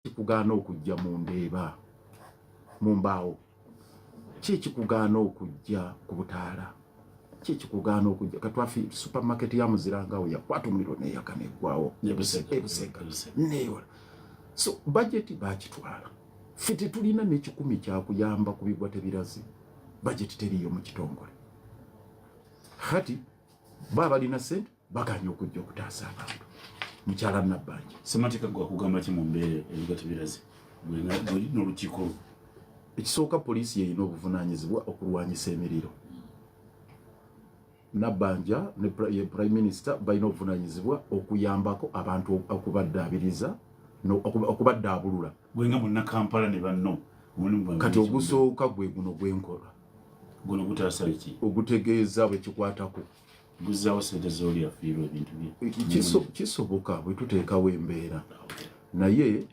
kikugaana okujja mu ndeeba mu mbaawo, ki kikugaana okujja ku butaala, ki kikugaana okujja katwafi supermarket ya Muzirangawo yakwata omuliro neyaka neggwawo ebusega neewola. So budget bakitwala ffe tetulina n'ekikumi kyakuyamba ku bigwa tebirazi, budget teriyo mu kitongole. Kati baba balina ssente baganye okujja okutaasa abantu. Mukyala Nabbanja Sematika gwa kugamba ki mu mbeere ebigwa tebirazi n'olukiiko? Ekisooka poliisi yeyina obuvunaanyizibwa okulwanyisa emiriro. Nabbanja ne Prime Minister balina obuvunaanyizibwa okuyambako abantu okubaddaabiriza okubaddaabulula. Gwenga munna Kampala ne banno kati ogusooka gwe guno gwenkola guno gutaasa ki? Ogutegeeza bwe kikwatako guzzaawo ssente z'oli afiirwa ebintu bye. Kisoboka bwe tuteekawo embeera naye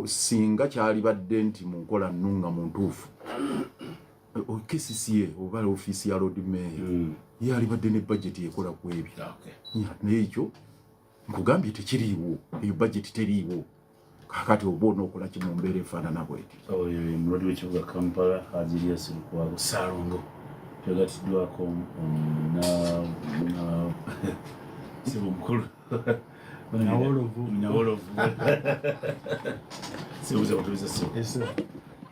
singa kyali badde nti mu nkola nnunga mu ntuufu KCCA oba ofiisi ya Lord Mayor yali badde ne budget ekola ku ebyo. Naye ekyo nkugambye tekiriiwo, eyo budget teriiwo. Kakati oba onookola ki mu mbeera efaanana bweti. Mulwadde w'ekibuga Kampala Haji Elias Lukwago Ssaalongo twegatiddwako sebo omukulu Nawolovu sebuza kutuliza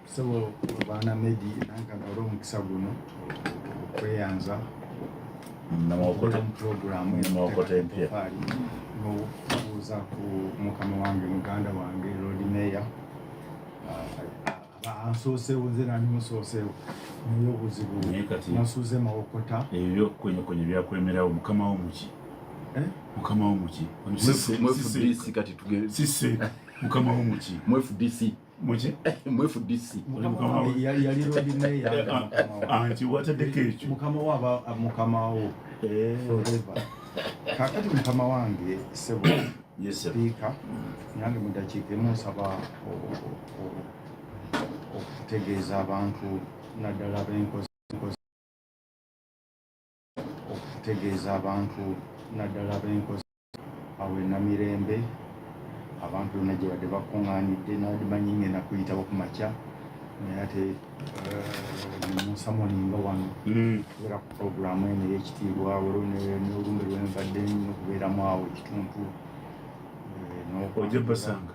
sebo baana Medi nankagala omukisa guno okweyanza namawokota programu empya n'okubuuza ku mukama wange muganda wange Lord Mayor ansooseewo nze nani musooseewo naye obuzibu nasuuze mawokota ebyo kwenye byakwemerawo mukama wo muki mukama wo muki mu FDC kati tugere sisse mukama wo muki mu FDC muki mu FDC yali Lord Mayor anti wataddeko ekyo mukama wo forever. Kakati mukama wange sebo speaker nange mu dakiika emu nsaba okutegeeza abantu naddala b'enkozi awo Namirembe abantu bonna gye badde bakuŋŋaanidde namanyi ngenda kuyitabo ku makya naye ate musamoninga wano kubeera ku puroguramu eno ey'ekitiibwa n'olumbe lwembadde n'okubeeramu awo ekituntu ojja basanga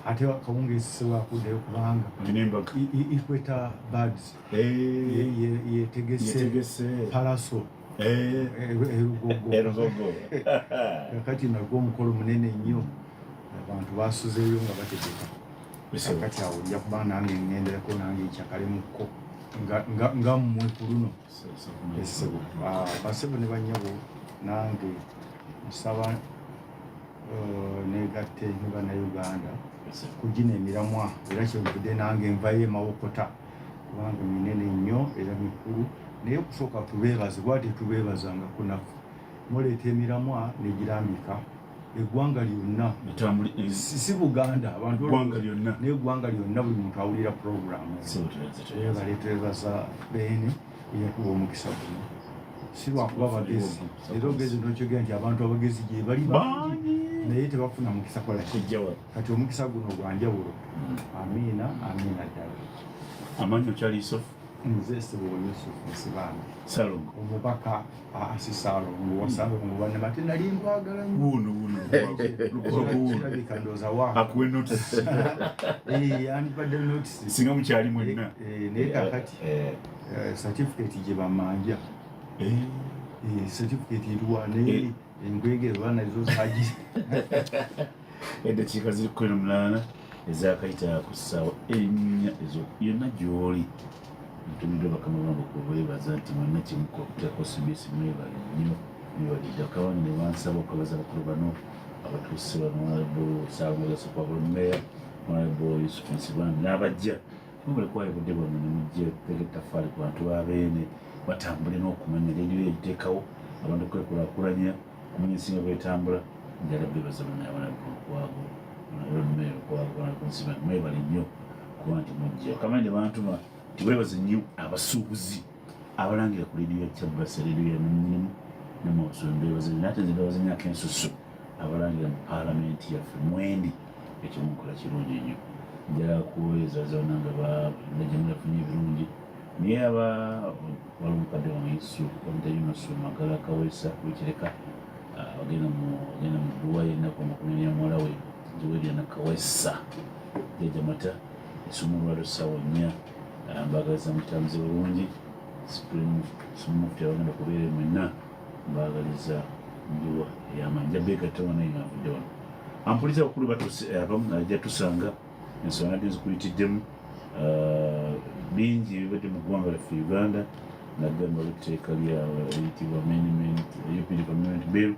ate kawungeezi sewakuddeyo kubanga Equator Birds yetegese Palaso erugogo kakati nagwo omukolo munene nnyo abantu basuzeeyo nga bategeka kakati awo nja kuba nange ngendereko nange ekyakalemuko nga mmwe ku luno essebo basebo ne bannyabo nange nsaba negatte ne bannayuganda kugina emiramwa era kyevudde nange nvayo emawokota kubanga minene nnyo era mikulu naye kusooka tubeebaze bwate tubeebazanga kunaffe muleeta emiramwa negirambika eggwanga lyonna si Buganda abantu naye eggwanga lyonna buli muntu awulira puroguramu baleetwebaza beene eyakuba omukisa guno si lwakuba bagezi era ogezi nokyogera nti abantu abagezi gye bali bangi naye tebafuna mukisa kola kati omukisa guno gwanjawulo amiina ddala. Amanyi okyali Yusufu? Nze Sebo Yusufu Nsibambi Ssaalongo omubaka asi Ssaalongo wasalongo bane bate nali nkwagala kirabika ndooza akuwe notice andibadde notice singa mukyali mwenna naye kakati certificate gye bamanja certificate eriwa naye engwegere bana zo zaji eddakiika ziri 18 ezakayita ku ssaawa ennya ezo yonna gy'oli ntumidde bakama bange okubeebaza nti mwenna kimuka okuteekako CBS mwebale nnyo mwebalidde akabange ne bansaba okubaza bakulu bano abatuuse bano Honorable Ssaalongo Lukwago Mayor Honorable Yusufu Nsibambi n'abajja mubulekwayo budde bwano ne mujja pega ettaffaali ku bantu babeene batambule n'okumanya leediyo egiteekawo abantu okwekulaakulanya kumanya ensinga bwetambula njala beebaza banaye Honorable Lukwago Honorable Mayor Lukwago Honorable Nsibambi mwebale nnyo kuba nti mujja akamanyi ne bantuma tiweebaze nnyo abasuubuzi abalangira ku leediyo ya Kyabasa leediyo ya Nnyinimu ne Mawusu mbeebaze nate nze mbeebaze myaka ensusu abalangira mu paalamenti yaffe mwendi ekimukola kirungi nnyo njala kuwezaza nanga bajamulafunye ebirungi naye aba walumukadde wamuyisu omutayunasu magala kawesa wekireka agenda mu dduwa yennaku amakumi ya muwala we Joeliana Kawesa jajamata esumulwalo ssaawa 4 mbagaliza mutamuzi bulungi mufti abagenda kubeera mwenna mbagaliza njuwa ey'amaanyi jabeegattawa naye ng'avudde wano ampuliza bakulu abamu ajja tusanga ensonga nadi zikuyitiddemu bingi ebibadde mu ggwanga lyaffe Uganda nagamba etteeka lyayitibwa UPD Amendment Bill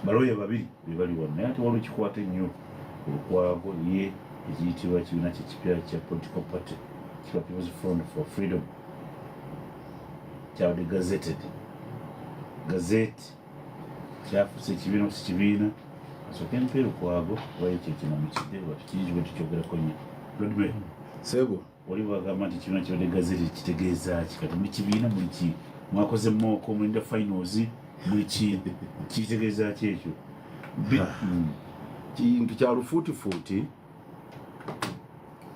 baloya babiri bebali wano naye ate waliwo ekikwata ennyo olukwago ye ekiyitibwa kibiina kyekipya kya political party kya People's Front for Freedom kyabadde gazeti kyafuuse ekibiina okusi kibiina asooke mpeera okwago wayo ekyo kinamukidde watukiyizibwe tukyogerako nnyo Rodman sebo wali bagamba nti kibiina kibadde gazeti kitegeeza ki kati muli kibiina muli ki mwakoze mooko mulinda finals muli ki kitegeeza ki ekyo kintu kya lufuutifuuti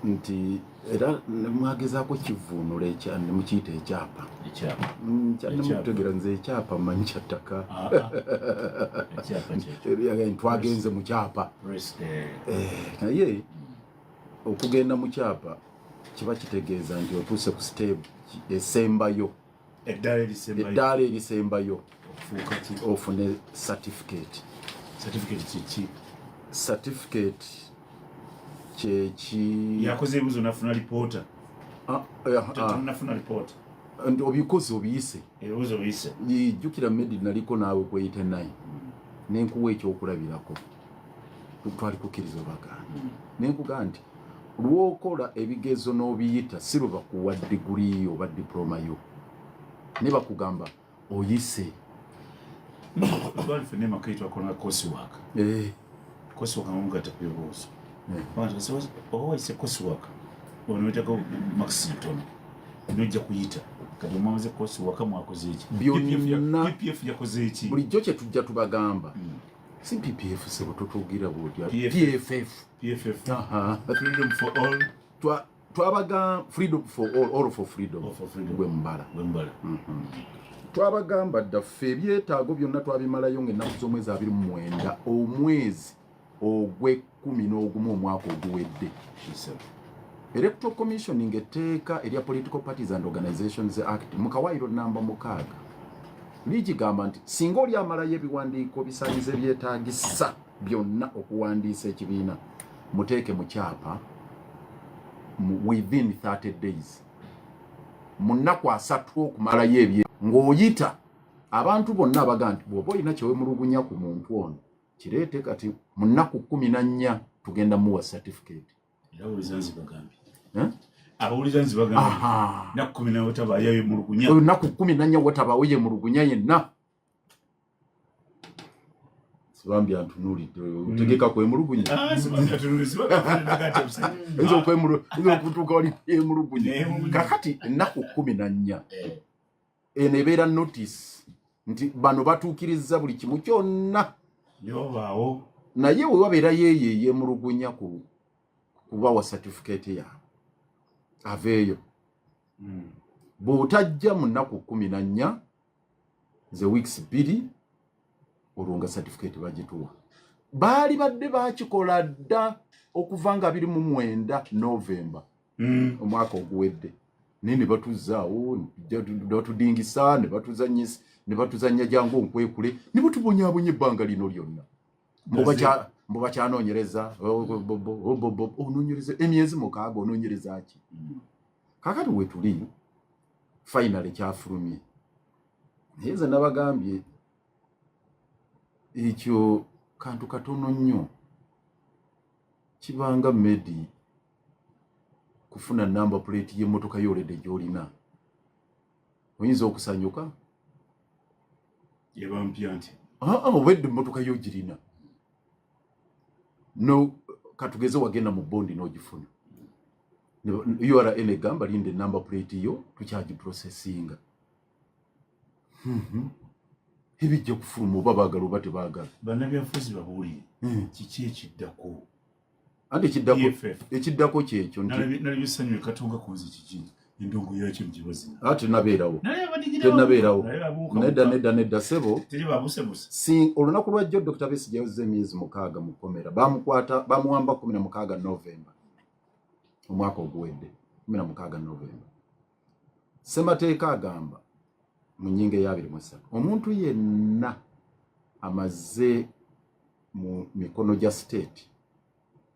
nti era mwagezaako kivuunula nemukiyita ekyapa kyannemukutegera nze ekyapa mmanyi kyattaka twagenze mu kyapa naye okugenda mu kyapa kiba kitegeeza nti otuuse ku siteebu esembayo eddaala erisembayo ofune certificate kyeki yakoze ebibuzo nafuna lipoota nafuna lipoota nti obikozi obiyise ebibuzo biyise jjukira medi naliko naawe kweyite naye nenkuwa ekyokulabirako twali kukkiriza obagana nenkugaa nti lwokola ebigezo n'obiyita si lwe bakuwa diguli oba diploma yo ne bakugamba oyise twali fenna emakayi twakolanga coursework coursework ngamugatta ku ebibuuzo owayise coursework onoetako maxi ntono nojja kuyita kati omwamaze coursework mwakoze eki PPF yakoze eki bulijjo kye tujja tubagamba si PPF sebo tutugira butya PFF freedom for all twabaga freedom for all for freedom gwe mbala twabagamba ddaffe ebyetaago byonna twabimalayo ng'ennaku z'omwezi 29 omwezi ogw'e11 omwaka oguwedde Electoral Commissioning etteeka erya Political Parties and Organizations Act mu kawaayiro namba 6 ligigamba nti singa oli amalayo ebiwandiiko bisaanyize byetaagisa byonna okuwandiisa ekibiina muteeke mu kyapa within 30 days mu nnaku 3 okumalayo ebye ng'oyita abantu bonna abaga nti bw'oba olina kyewemulugunya ku muntu ono kireete kati mu nnaku 14 tugenda muwa certificate abawuliza nzibagambye nnaku 14 wetabayo yemulugunya nnaku 14 wetabaawo yemulugunya yenna sibambya ntunuulidde otegeka kwemulugunya nze okutuuka wali emulugunya kakati ennaku 14 eno ebeera notice nti bano batuukiriza buli kimu kyonna yobaawo naye we wabeera yeeye yemulugunya kubawa certificate yaabwe aveeyo bw'otajja mu nnaku 14 ze weeks 2 olwo nga certificate bagituwa baali badde bakikola dda okuva nga 29 November omwaka oguwedde naye ne batuzaawo batudingisa ne batuzanya jangu onkwekule ne batubonyaabonya ebbanga lino lyonna mbu bakyanoonyereza onoonyereza emyezi 6 onoonyereza ki kakati we tuli finally kyafulumye naye nze nabagambye ekyo kantu katono nnyo kibanga medi kufuna number plate y'emmotoka yoledde gy'olina oyinza okusanyuka yebampya nti obwedde emmotoka yo girina no katugeze wagenda mu bondi n'ogifuna URN egamba linde number plate yo tukyaji processinga ebijja kufuluma oba baagala oba tebaagala bannabyabufuzi babuulire kiki ekiddako andi ekiddako kyekyo nali bisanywe katonga kunzi kiki endongo yakyo njibazi ati nabeerawo nedda sebo olunaku lwajjo Dr. Besigye yayoze emyezi 6 mu kkomera bamuwamba 16 Novemba omwaka oguwedde 16 Novemba. Ssemateeka agamba mu nnyingo eya 23 omuntu yenna amaze mu mikono gya state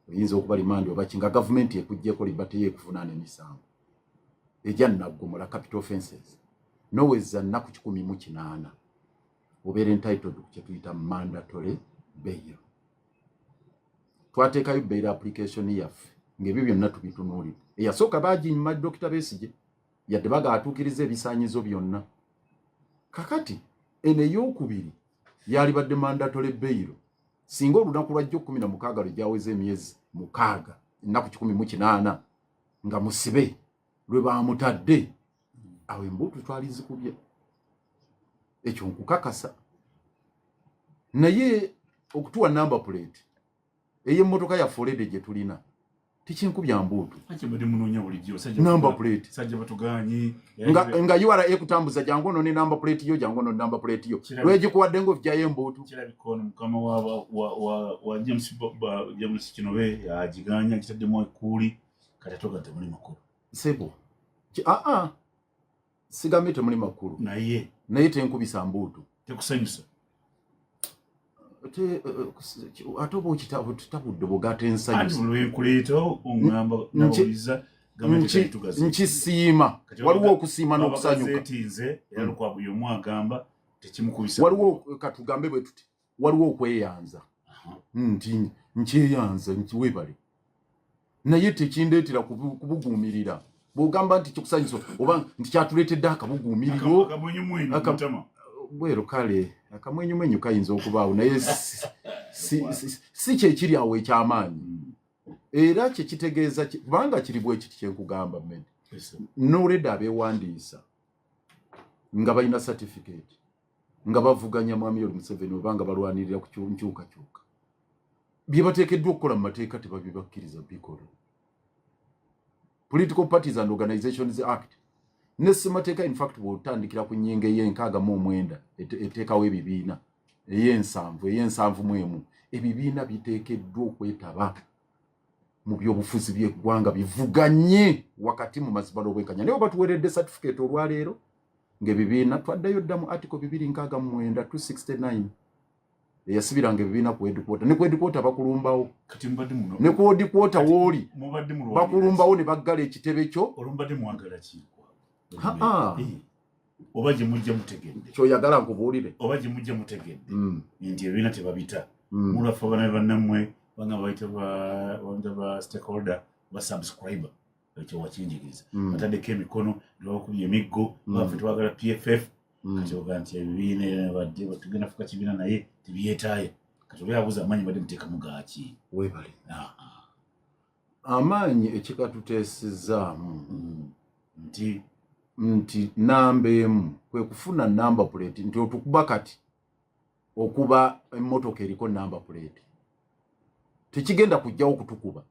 oyinza okuba limandi oba kinga gavumenti ekuggyeko libate yeekuvunaana emisango ejja naggomola capital offenses noweza nnaku 18 obeera entitled ku kyetuyita mandatory bail. Twateekayo bail application yaffe ng'ebyo byonna tubitunuulira. Eyasooka baaginyuma Dr. Besigye yadde bagaatuukiriza ebisaanyizo byonna. Kakati eno ey'okubiri yalibadde mandatory bail singa olunaku lwajjo 16 lwegyaweza emyezi 6 ennaku 18 nga musibe lwe baamutadde awo embuutu twalizikubye ekyo nkukakasa. Naye okutuwa number plate ey'emmotoka ya Ford gye tulina tikinkubya mbuutu number plate nga URA ekutambuza jangu ono ne number plate yo jangu ono number plate yo lwegikuwadde ng'ovijjayo embuutu kirabikono mukama wa James Kinobe yagiganya kitaddemu ekkuuli katatoga temuli makulu sebo sigambe temuli makulu naye tenkubisa mbuutu tekusanyusa ate oba okitabudde bwogata ensanyusa nkisiima waliwo okusiima n'okusanyuka waliwo katugambe bwe tuti waliwo okweyanza nti nkyeyanza nkiwebale naye tekindeetera kubuguumirira bw'ogamba nti kikusanyusa oba nti kyatuleetedde akabuguumiriro bwero kale akamwenyumwenyu kayinza okubaawo naye si kyekiri awo ekyamaanyi era kyekitegeeza kubanga kiri bwe kiti kyenkugamba mmene n'oledda abeewandiisa nga balina certificate nga bavuganya mwami Yoweri Museveni oba nga balwanirira ku nkyukakyuka bye bateekeddwa okukola mu mateeka tebabibakkiriza bikola. Political Parties and Organizations Act ne ssemateeka in fact bw'otandikira ku nnyingo ey'enkaaga eteekawo ebibiina ey'ensanvu mu emu ebibiina biteekeddwa okwetaba mu byobufuzi by'eggwanga bivuganye wakati mu mazibala obwenkanya. Naye oba tuweredde certificate olwaleero ng'ebibiina twaddayo dda mu article 299 269 eyasibiranga ebibiina ku headquarter ne ku headquarter bakulumbawo ne ku headquarter wooli bakulumbawo ne baggala ekitebe kyo olumbadde mwagala ki oba gye mujja mutegedde kyoyagala nkubuulire oba gye mujja mutegedde nti ebibiina tebabita mulafa bana bannammwe banga bayita ba stakeholder ba subscriber ekyo wakinjigiriza bataddeko emikono nebakubye emiggo baffe twagala PFF kati oga nti ebibiina badde batugenda fuka kibiina naye tebyetaaya kati oba yabuuza amaanyi badde muteekamu gaaki weebale amaanyi ekikatuteesezaamu nti namba emu kwe kufuna number plate nti otukuba kati okuba emmotoka eriko number plate tekigenda kujjawo kutukuba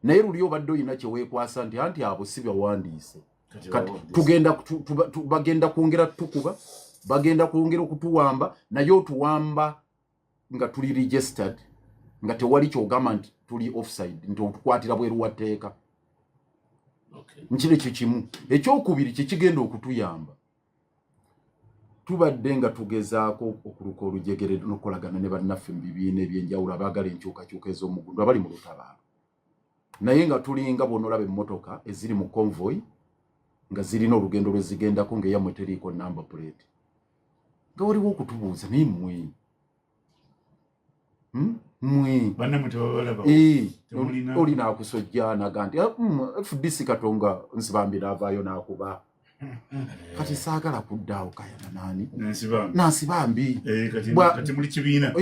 naye luli obadde oyina kyeweekwasa nti anti abo si bawandiise kati bagenda kwongera tukuba bagenda kwongera okutuwamba naye otuwamba nga tuli registered nga tewali kyogamba nti tuli offside nti otukwatira bweru wa tteeka. Nkire kyo kimu. Ekyokubiri kikigenda okutuyamba tubadde nga tugezaako okuluka olujegere n'okolagana ne bannaffe mu bibiina ebyenjawulo abaagala enkyukakyuka ez'omugundu abali mu lutabaalo naye nga tulinga bw'onolaba emmotoka eziri mu convoy nga zirina olugendo lwe zigendako ng'eyammwe teriiko number plate nga waliwo okutubuuza naye mmwe olina akusojja naga nti FDC Katonga nsibambira avaayo n'akuba kati saagala kuddaawo kayana nani nansibambi kati muli kibiina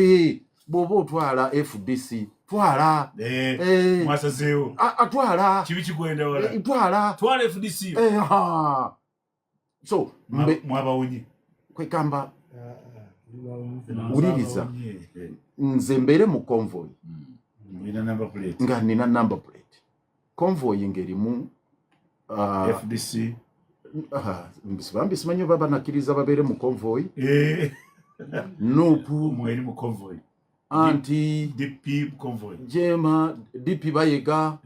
bw'oba otwala FDC twala mwasazeewo atwala kibi kigwenda wala twala FDC so mwabawonye kwekamba wuliriza nze mbeere mu convoy nga nina number plate convoy ngerimu FDC bambi simanyi baba nakiriza babere mu convoy Nupu mweri mu convoy anti DP convoy Jema DP bayega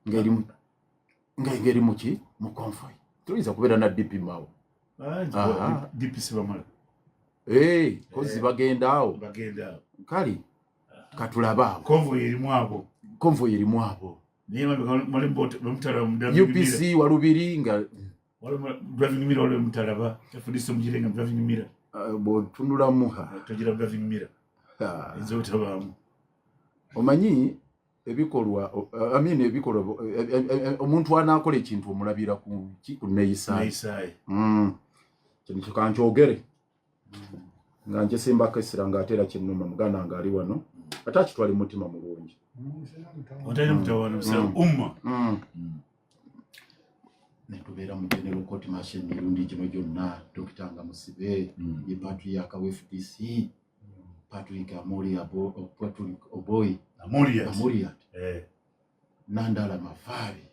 ngeri muki mu convoy tuliza kubera na DP mawo DP sibamala kozi bagenda kali katulaba convoy eri mwabo UPC walubiri nga driving mirror ole mutalaba FDC mujirenga driving mirror bo tunula muha togira driving mirror ezo tabamu omanyi ebikolwa ebikolwa omuntu anakola ekintu omulabira ku neyisayi kintu kankyogere nga nje simba kesira nga atera kinuma mugana nga ali wano atachi twali mutima mulungi otayina mutawana msala umma netubera mu general court marshal mirundi kino gyonna Dr. Musibe ye patriarch wa FDC Patrick Amoria Oboy Amoria Nandala Mafari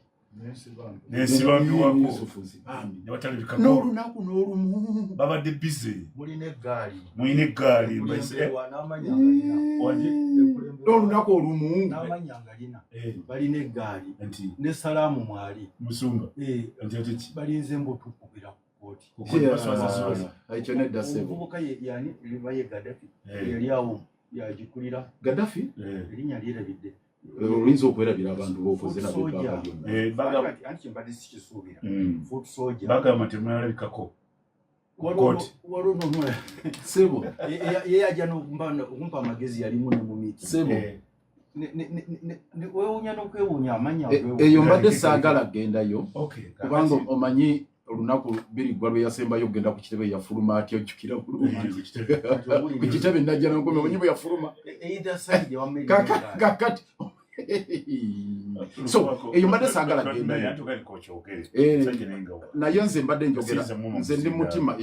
Nesi bambi wako Yusufu Zibambi yabatali bikako n'olunaku n'olumu baba de busy muine gali mbese n'olunaku olumu n'amanyangalina balina eggaali ne salaamu mwali musunga ntiyatiki balinze mbotukubira ku kooti ekyo nedda sebo omuvubuka yani libaye Gaddafi yali awo yagikulira Gaddafi erinnya lyerabidde oyinza okwerabira abantu b'okoze nabo baga anti mbadde sikisuubira foot soldier baga matemulabikako walono sebo yajja nokumpa amagezi yalimu ne mu miti sebo wewuunya n'okwewuunya amanya eyo mbadde saagala gendayo kubanga omanyi olunaku birigwa lwe yasembayo ogenda ku kitebe yafuluma atyo ojjukira bulungi ku kitebe najja nankome omanyi bwe yafuluma kakati so eyo mbadde saagala gendayo naye nze mbadde njogera nze ndi mutima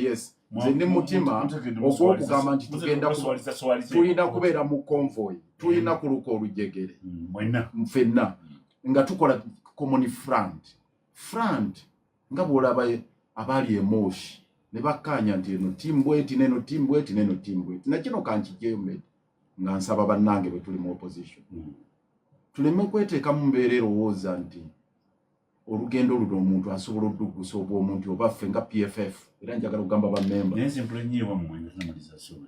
nze ndi mutima ogw'okugamba nti tugenda tulina kubeera mu convoy tulina kuluka olujegere ffenna nga tukola common front nga bw'olaba abali emoshi ne bakkaanya nti eno timbweti neno timbweti nakino kankijjeyo nga nsaba bannange bwe tuli mu opposition tuleme kweteeka mu mbeera erowooza nti olugendo luno omuntu asobola oddugusa oba omuntu oba ffe nga PFF era njagala okugamba bammemba naye simpula nnyiwa mumwenge tunamalizasobe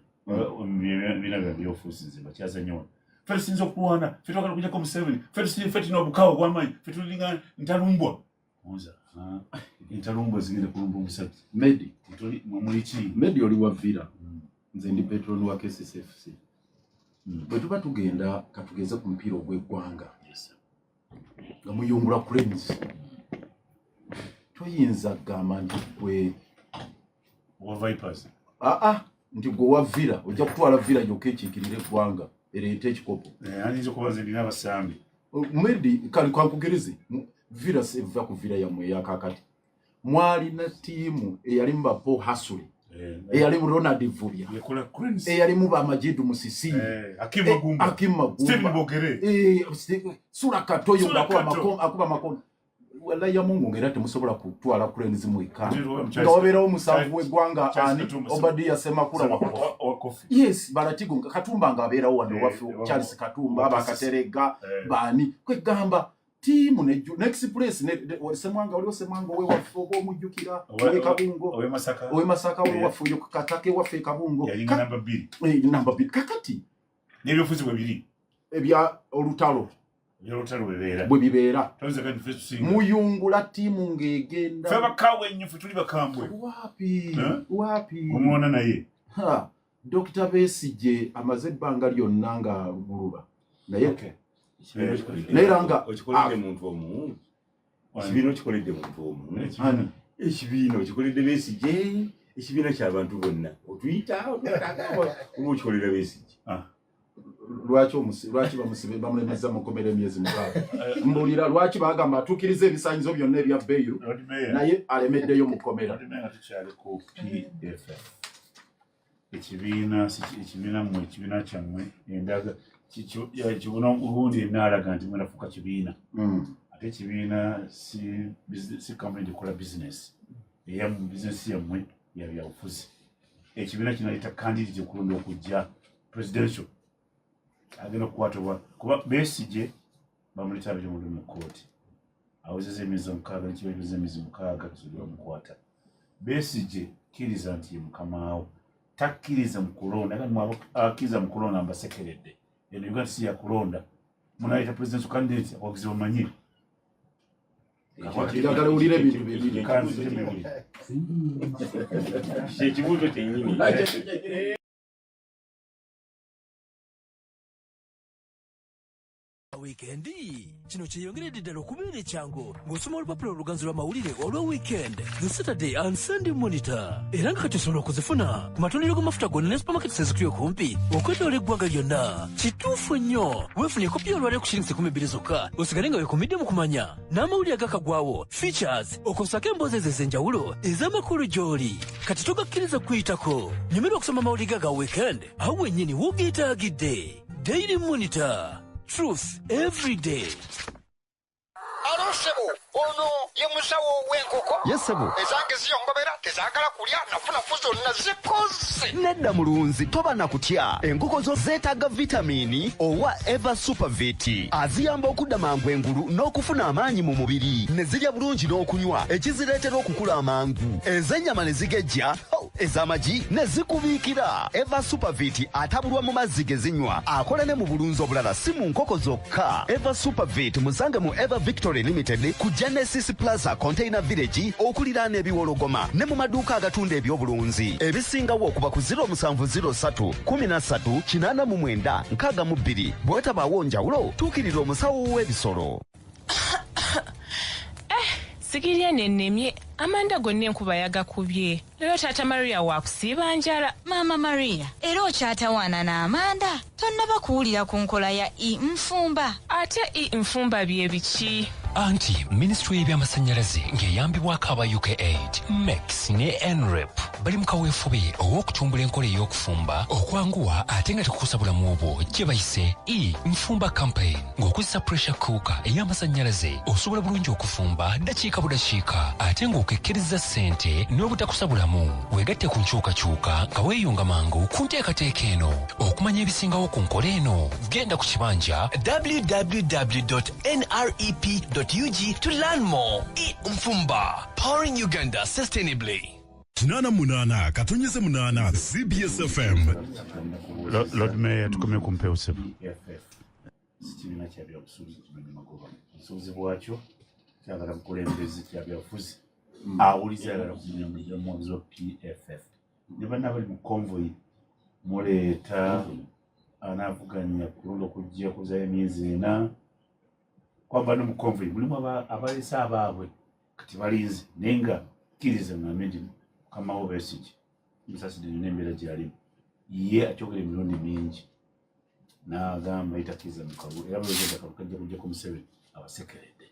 bina bya byofuusi nze bakyazanyowa ffe tusinza okulwana ffe twagala okujjako Museveni ffe tulina obukawa obw'amaanyi ffe tulinga ntalumbwa oza ntalumbwa zigenda kulumba omusajja Medi oli wa Villa nze ndi patron wa KCCFC bwe tuba tugenda katugeze ku mupiira ogw'eggwanga nga muyungula cranes toyinza gamba nti gwe wa Vipers nti gwe wa Villa ojja kutwala Villa yokka ekiikirira eggwanga ereeta ekikopo ayinza okuba nze ndina abasambi Medi kali kankugirize Villa seva ku Villa yammwe eyakakati mwalina ttiimu eyalimu ba Paul Hasuli eyalimu Ronald Vulia eyalimu ba Majidu Musisi Hakim Magumba Sula Katoyo akuba makono wala ya Mungu ngera temusobola kutwala cranes mu ikana nga wabeerawo musanvu w'eggwanga ani Obadia Semakula yes Baratigo Katumba nga abeerawo wano waffe Charles Katumba Bakaterega bani kwegamba timu next place semwanga waliwo semwanga we waffe oba omujjukira owe Masaka we waffe oyo katake waffe Kabungo yalinga namba 2 kakati n'ebyofuzi bwe biri ebya olutalo bwe bibeera muyungula tiimu ng'egenda ffe bakaawe ennyo ffe tuli bakambwe wapi omwona naye Dr. Besigye amaze ebbanga lyonna nga buluba naye neranga okikoledde muntu omu ekibiina okikoledde muntu omu ekibiina okikoledde Besigye ekibiina ky'abantu bonna otuyita oba okikolera Besigye lwaki bamusibe bamulemeza mukomera emyezi 6 mbulira lwaki bagamba atuukiriza ebisaanyizo byonna ebya Beiru naye alemeddeyo mukomera ekibiina mmwe ekibiina kyammwe endaga kibuno ubundi nalaga nti mwena fuka kibiina ate kibiina si company ekola business eya mu business yammwe ya byabufuzi ekibiina kinayita candidate okulonda okujja presidential agenda okukwatibwa kuba Besigye bamuleta abiri mu kkooti awezeza emyezi 6 n'ekiwebeza emyezi 6 kisobola omukwata Besigye kkiriza nti ye mukamaawo takkiriza mu kulonda kandi akkiriza mu kulonda mbasekeredde eno Uganda si ya kulonda munayita presidential candidate abaguzi bamanyi kiragala ulire ebintu bibiri kyekibuuzo kyennyini Weekendi kino kyeyongeredde ddala okubeera ekyangu ng'osoma olupapula oluganzi lw'amawulire olwa weekend the Saturday and Sunday Monitor era nga kati osobola okuzifuna ku matundiro g'amafuta gonna ne supermarkets ezikuli okumpi okwetoola eggwanga lyonna kituufu nnyo weefunye kopi y'olwaleero ku shillings 12 zokka osigale nga weekumidde mu kumanya n'amawulire agakagwawo features okusako emboozi ezo ez'enjawulo ez'amakulu gy'oli kati togakkiriza kuyitako nyumirwa okusoma amawulire ga weekend awo wennyini w'ogeetaagidde Daily Monitor. Truth every day. Alo Sebo, ono ye musawo w'enkoko. Yes Sebo. Ezange ziyongobera tezaagala kulya nafunafu zonna zikoze. Nedda mulunzi toba na kutya. Enkoko zo zeetaaga vitamini owa Eva Supervit. Aziyamba okudda mangu engulu n'okufuna amaanyi mu mubiri. Ne zirya bulungi n'okunywa ekizireetera okukula amangu. Ez'ennyama ne zigejja, ez'amagi ne zikubiikira. Eva Supervit atabulwa mu mazzi ge zinywa. Akola ne mu bulunzi obulala si mu nkoko zokka. Eva Supervit muzange mu Eva Victory Limited ku Genesis Plaza Container Village okuliraana ebiwologoma ne mu maduuka agatunda ebyobulunzi ebisingawo okuba ku 0703 13 89 62 bwetabaawo njawulo tuukirira omusawo w'ebisolo. Sigirya nennemye amanda gonna enkuba yagakubye leero taata Maria waakusiiba njala. Maama Maria era okyatawaana n'amanda tonnaba kuwulira ku nkola ya Nfumba. Ate Nfumba bye biki? Anti Ministry y'ebyamasannyalaze ng'eyambibwako aba UK8 MEX ne NREP bali mu kaweefube ow'okutumbula enkola ey'okufumba okwanguwa ate nga tekukosa bulamu obwo gye bayise Nfumba campaign ng'okozesa pressure cooker ey'amasannyalaze osobola bulungi okufumba ddakiika budakiika ate ng'okekkeriza ssente n'obutakosa bulamu weegatte ku nkyukakyuka nga weeyunga mangu ku nteekateeka eno. Okumanya ebisingawo ku nkola eno genda ku kibanja www.nrep.ug to learn more. Nfumba, powering Uganda sustainably. 88 katonyeze 8 CBS FM. Lord Mayor tukomye ku mpewo Sebo. Kibiina kya byabusuubuzi kimenye magoba. Obusuubuzi bwakyo kyagala bukulembeze kya byabufuzi awuliza yagala kumenya muwagizi wa PFF. Ne banna bali mu convoy muleeta anavuganya kulonda okujja kuzayo emyezi 4 kwamba no mu convoy mulimu abalesa abaabwe kati balinze nenga kkiriza ng'amendi Kamawo Besigye musaside n'embeera gy'alimu ye akyogera emirundi mingi n'agamba itakkiriza mu kabu era bwegenda kabu kajja kujjako Museveni abasekeredde.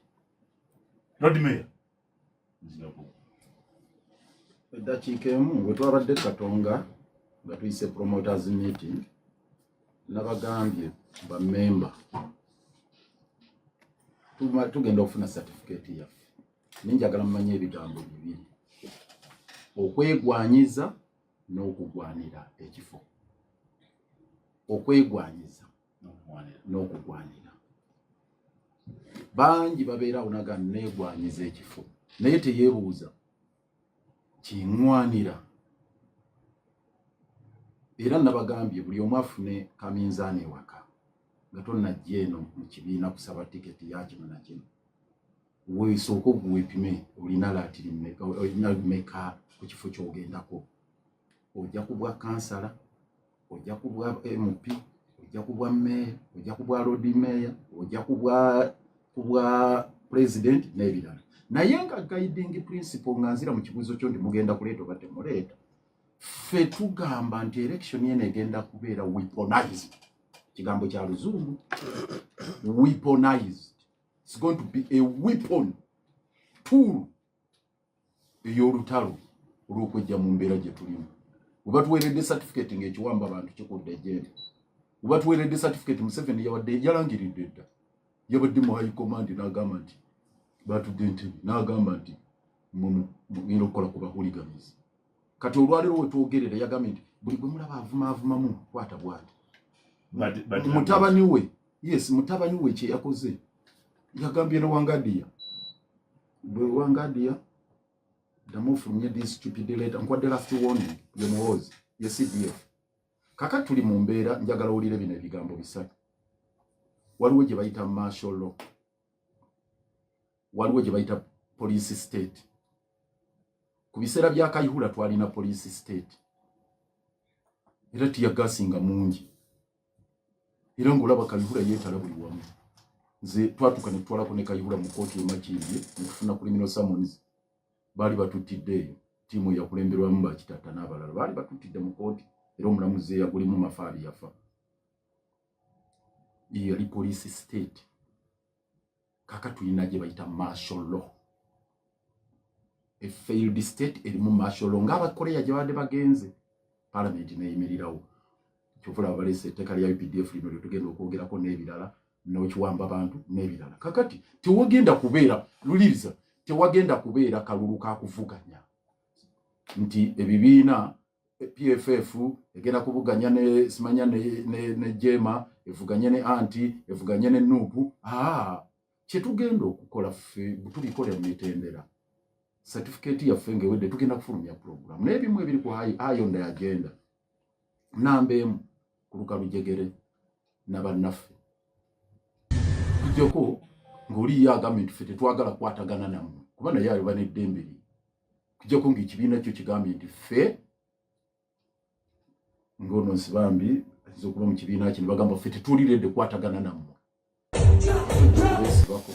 Lord Mayor eddakiika emu bwe twabadde Katonga nga tuyise promoters meeting nabagambye bammemba tugenda okufuna certificate yaffe ninjagala mumanye ebigambo bibiri: okwegwanyiza n'okugwanira ekifo. Okwegwanyiza n'okugwanira. Bangi babeera awo nagamba neegwanyiza ekifo naye teyeebuuza kiŋŋwanira. Era nabagambye buli omu afune kaminzaani ewaka nga tonnajja eno mu kibiina kusaba tiketi ya kino na kino. Weesooka weepime olina laatiri mmeka, olina mmeka ku kifo ky'ogendako. Ojja ku bwa kansala, ojja ku bwa MP, ojja ku bwa meya, ojja ku bwa road meya, ojja ku bwa president n'ebirala. Naye nga guiding principle nga nzira mu kibuuzo kyo ndi mugenda kuleeta oba temuleeta. Ffe tugamba nti election yene egenda kubeera weaponized. Kigambo kya Luzungu. Weaponized. It's going to be a weapon tool ey'olutalo olw'okwejja mu mbeera gye tulimu. Bwe batuweeredde certificate ng'ekiwamba abantu kikudde jjembe ubatuweredde certificate Museveni yawadde yalangiridde dda yabadde mu high command n'agamba nti batudde Entebbe n'agamba nti mugenda okukola ku bahooligans kati olwaleero we twogerera yagambye nti buli gwe mulaba avumamu kwata bwati mutabani we mutabani we kye yakoze yagambye ne Wangadiya bwe Wangadiya damufulumye this stupid letter nkwadde last warning ye muwozi ye CDF kakati tuli mu mbeera njagala olire bino ebigambo bisatu waliwo gye bayita martial law waliwo gye bayita police state ku biseera bya Kayihura twalina police state era tiyagasinga mungi era ng'olaba Kayihura yeetala buli wamu nze twatuka ne tutwalako ne Kayihura mu kooti emakindye ne tufuna criminal summons baali batuttiddeeyo ttiimu yakulemberwamu bakitata n'abalala baali batuttidde mu kooti era omulamuzi yagulimu mafaali yafa yali police state kaka tulina gye bayita martial law a failed state erimu martial law ng'abakoleya gye badde bagenze parliament neyimirirawo kyovula abalese etteeka lya UPDF lino lyetugenda okwogerako n'ebirala n'okiwamba abantu n'ebirala kakati tewagenda kubeera luliriza tewagenda kubeera kalulu kakuvuganya nti ebibiina PFF egenda kuvuganya ne simanya ne Jema evuganye ne anti evuganye ne Nupu kyetugenda okukola ffe tubikola emitendera certificate yaffe ngewedde tugenda kufulumya program n'ebimu ebiri ku high on the agenda nambemu kuluka Lujegere n'abannaffe tujjako ng'oli yagambye nti ffe tetwagala kwatagana nammwe kuba naye aliba n'eddembe lye tujjako ng'ekibiina kyo kigambye nti ffe ngono nsibambi ayinza okuba mu kibiina kino bagamba ffe tetuliredde kwatagana nammwe besibako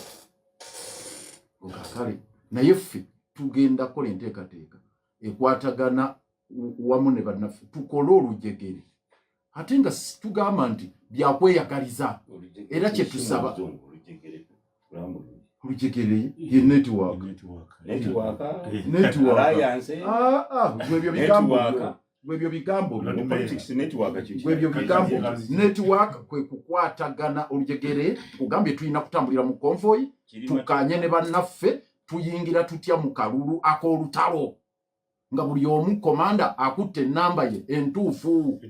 okakale naye ffe tugenda kola enteekateeka ekwatagana wamu ne bannaffe tukole olujegere ate nga tugamba nti byakweyagaliza era kye tusaba olujegere ye network gwebyo bigambo network kwe kukwatagana olujegere kugambye tulina kutambulira mu convoy tukanye ne bannaffe tuyingira tutya mu kalulu ak'olutalo nga buli omu komanda akutte namba ye entuufu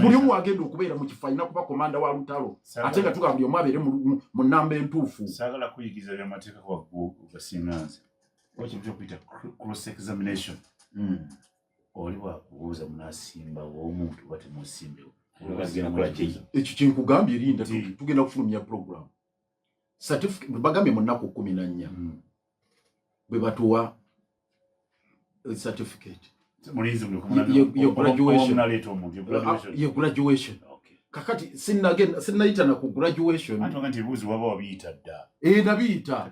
buli omu agenda okubeera mu kifo alina kuba komanda wa lutalo ate nga tugamba buli omu abeere mu namba entuufu saagala kuyigiriza byamateeka basinganze okibyo okuyita cross examination oli bwakubuuza munasimba w'omuntu bate musimbewo ekyo kyenkugambye erinda tugenda kufulumya program certificate bagambye mu nnaku 14 bwe batuwa certificate ye graduation kakati sinnayita na ku graduation nabiyita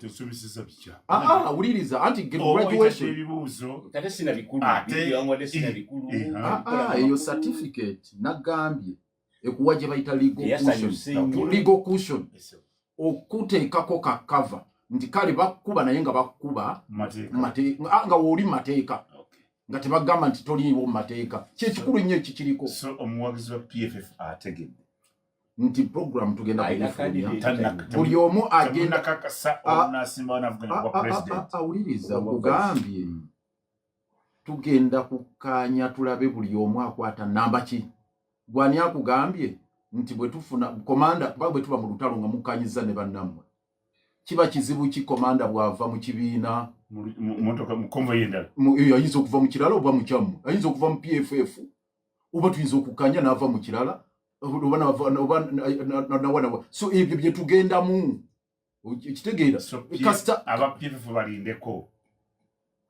wuliriza anti graduation eyo certificate nagambye ekuwa gye bayita legal cushion okuteekako kakava nti kale bakuba naye nga bakuba nga wooli mateeka nga tebagamba nti toliiwo mateeka kyekikulu nnyo ekikiriko omuwagizi wa PFF ategedde nti program tugenda kuyifulumya buli omu agenda kakasa omunasimba wanavuganya kwa president awuliriza kugambye tugenda kukkaanya tulabe buli omu akwata namba ki gwani akugambye nti bwe tufuna komanda kuba bwe tuba mu lutalo nga mukkaanyiza ne bannammwe kiba kizibu ki komanda bwava mu kibiina motoka mu convoy endala ayinza okuva mu kirala oba mu kyammwe ayinza okuva mu PFF oba tuyinza okukkaanya n'ava mu kirala so ebyo bye tugendamu ekitegeera kasita aba PFF balindeko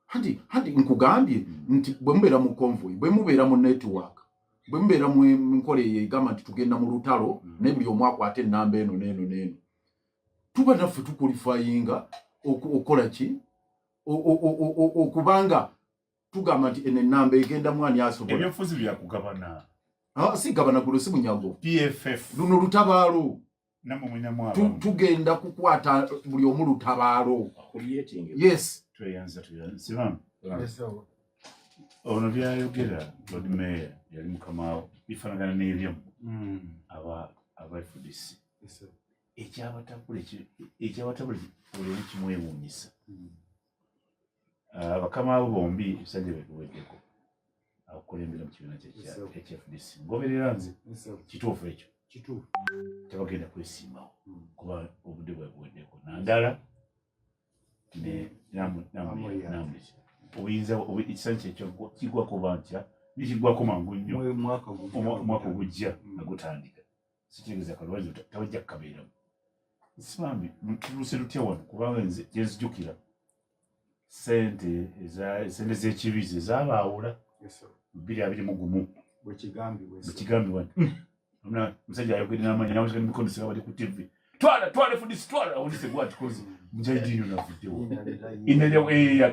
handi nkugambye nti bwe mubeera mu convoy bwe mubeera mu network bwe mubeera mu nkola eyo egamba nti tugenda mu lutalo naye buli omu akwata ennamba eno n'eno tuba naffe tukwalifayinga okukola ki okubanga tugamba nti eno ennamba egenda mwani asobola ebyobufuzi byakugabana si gabana gulo si munyago PFF luno lutabaalo namwe munyamwaba tugenda kukwata buli omu lutabaalo yes tweyanza sibamu ono byayogera Lord Mayor yali mukamawo bifaanagana n'ebyo aba FDC ekyabatabule olemu kimwewuunyisa bakama abo bombi ebisajja bekuweddeko abakulembera mu kibiina ekya FDC ngoberera nze kituufu ekyo tebagenda kwesiimawo kuba obudde bwebuweddeko nandala namuli obuyinza ekisanyi kyekyo kigwako bantya nikigwako mangu nnyo omwaka ogujja nagutandika sikitegeeza kalwaizo tabajja kukabeeramu simambi tuluse tutya wano kubanga nze gyenzijukira sente z'ekibizi zabaawula 2021 bwekigambibwa omusajja ayogedde n'amaanyi nawutika n'emikono seka bali ku tv twala FDC twala awulise gwatikoze mujahidini onavuddewo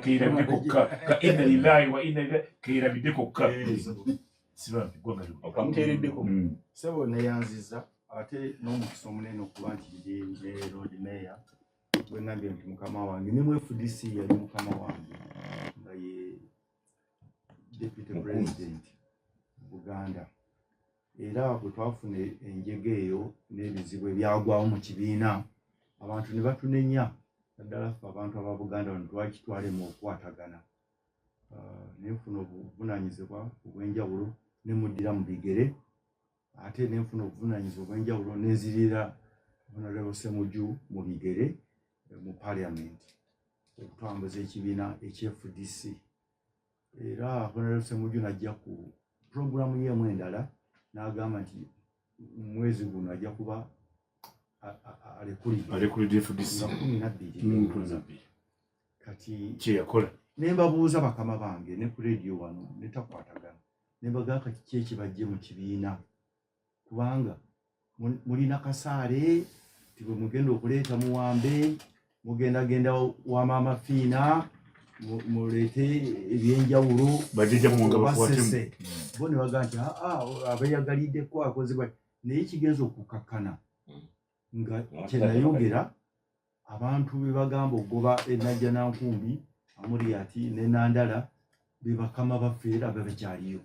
keirabidde kokka ka inna lillahi wa inna ilaihi keirabidde kokka sibambi okamuteereddeko sebo neyanziza ate n'omukisa omunene okuba nti ndi road mayor bwengambye nti mukama wange ne mu FDC yali mukama wange nga ye deputy president Buganda era bwe twafuna enjega eyo n'ebizibu ebyagwawo mu kibiina abantu ne batunenya naddala ffe abantu aba Buganda bano twaki twalema okukwatagana nenfuna obuvunaanyizibwa obw'enjawulo ne muddira mu bigere ate nenfuna obuvunaanyizibwa obw'enjawulo nenzirira Honorable Ssemujju mu bigere mu parliament okutambuza ekibiina ekye-FDC era Honorable Ssemujju najja ku programu y'emu endala n'agamba nti mwezi guno ajja kuba alekulidde FDC 12 kati kyeyakola nembabuuza bakama bange ne ku radio wano netakwatagana nembagaa kati kyekibajje mu kibiina kubanga mulina kasaale tibwe mugenda okuleeta muwambe mugendagenda wa maama Fiina muleete ebyenjawulo basese bo ne bagaa nti abeeyagaliddeko akozebwa naye kigenza okukakkana nga kyenayogera abantu be bagamba ogoba enajjanankumbi Amuriati ne Nandala be bakama baffe era bakyaliyo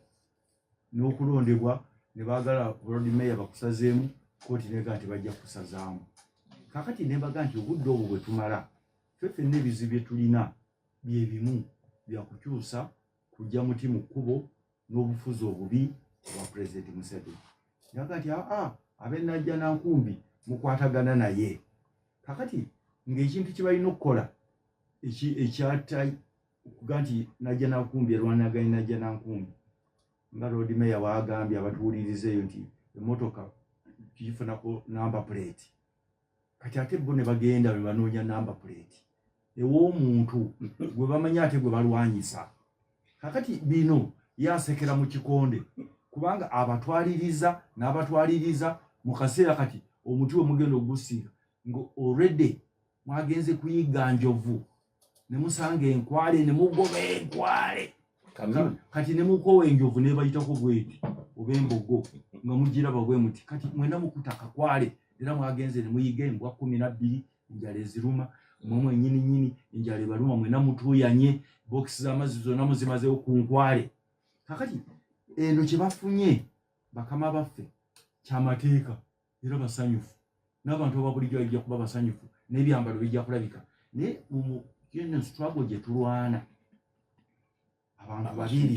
n'okulondebwa ne baagala road mayor bakusazeemu kooti negaa nti bajja kusazaamu kakati ne bagaa nti obudde obwo bwe tumala feffe n'ebizibu bye tulina bye bimu bya kukyusa kujja muti mu kkubo n'obufuzi obubi bwa President Museveni yagaa nti ab'enajjanankumbi mukwatagana naye kakati ng'ekintu kye balina okukola ekyata okuga nti najjanankumbi erwanaganye najjanankumbi nga road mayor waagambye abatuwuliriza eyo nti emmotoka kifunako number plate kati ate bo ne bagenda be banoonya number plate ew'omuntu gwe bamanya ate gwe balwanyisa kakati bino yasekera mu kikonde kubanga abatwaliriza n'abatwaliriza mu kaseera kati omuti we mugenda ogusiiga nga already mwagenze kuyiga njovu ne musanga enkwale ne mugoba enkwale kati ne mukowa enjovu ne bayitako bweti oba embogo nga mugiraba bwe muti kati mwena mukutaka kwale era mwagenze ne muyiga embwa 12 enjala eziruma mumwe nyini enjala ebaluma mwena mutuyanye box z'amazzi zonna muzimazeewo ku nkwale kakati eno kye bafunye bakama baffe kyamateeka era basanyufu n'abantu ababulijjo bajja kuba basanyufu n'ebyambalo bijja kulabika naye mu struggle gye tulwana abantu babiri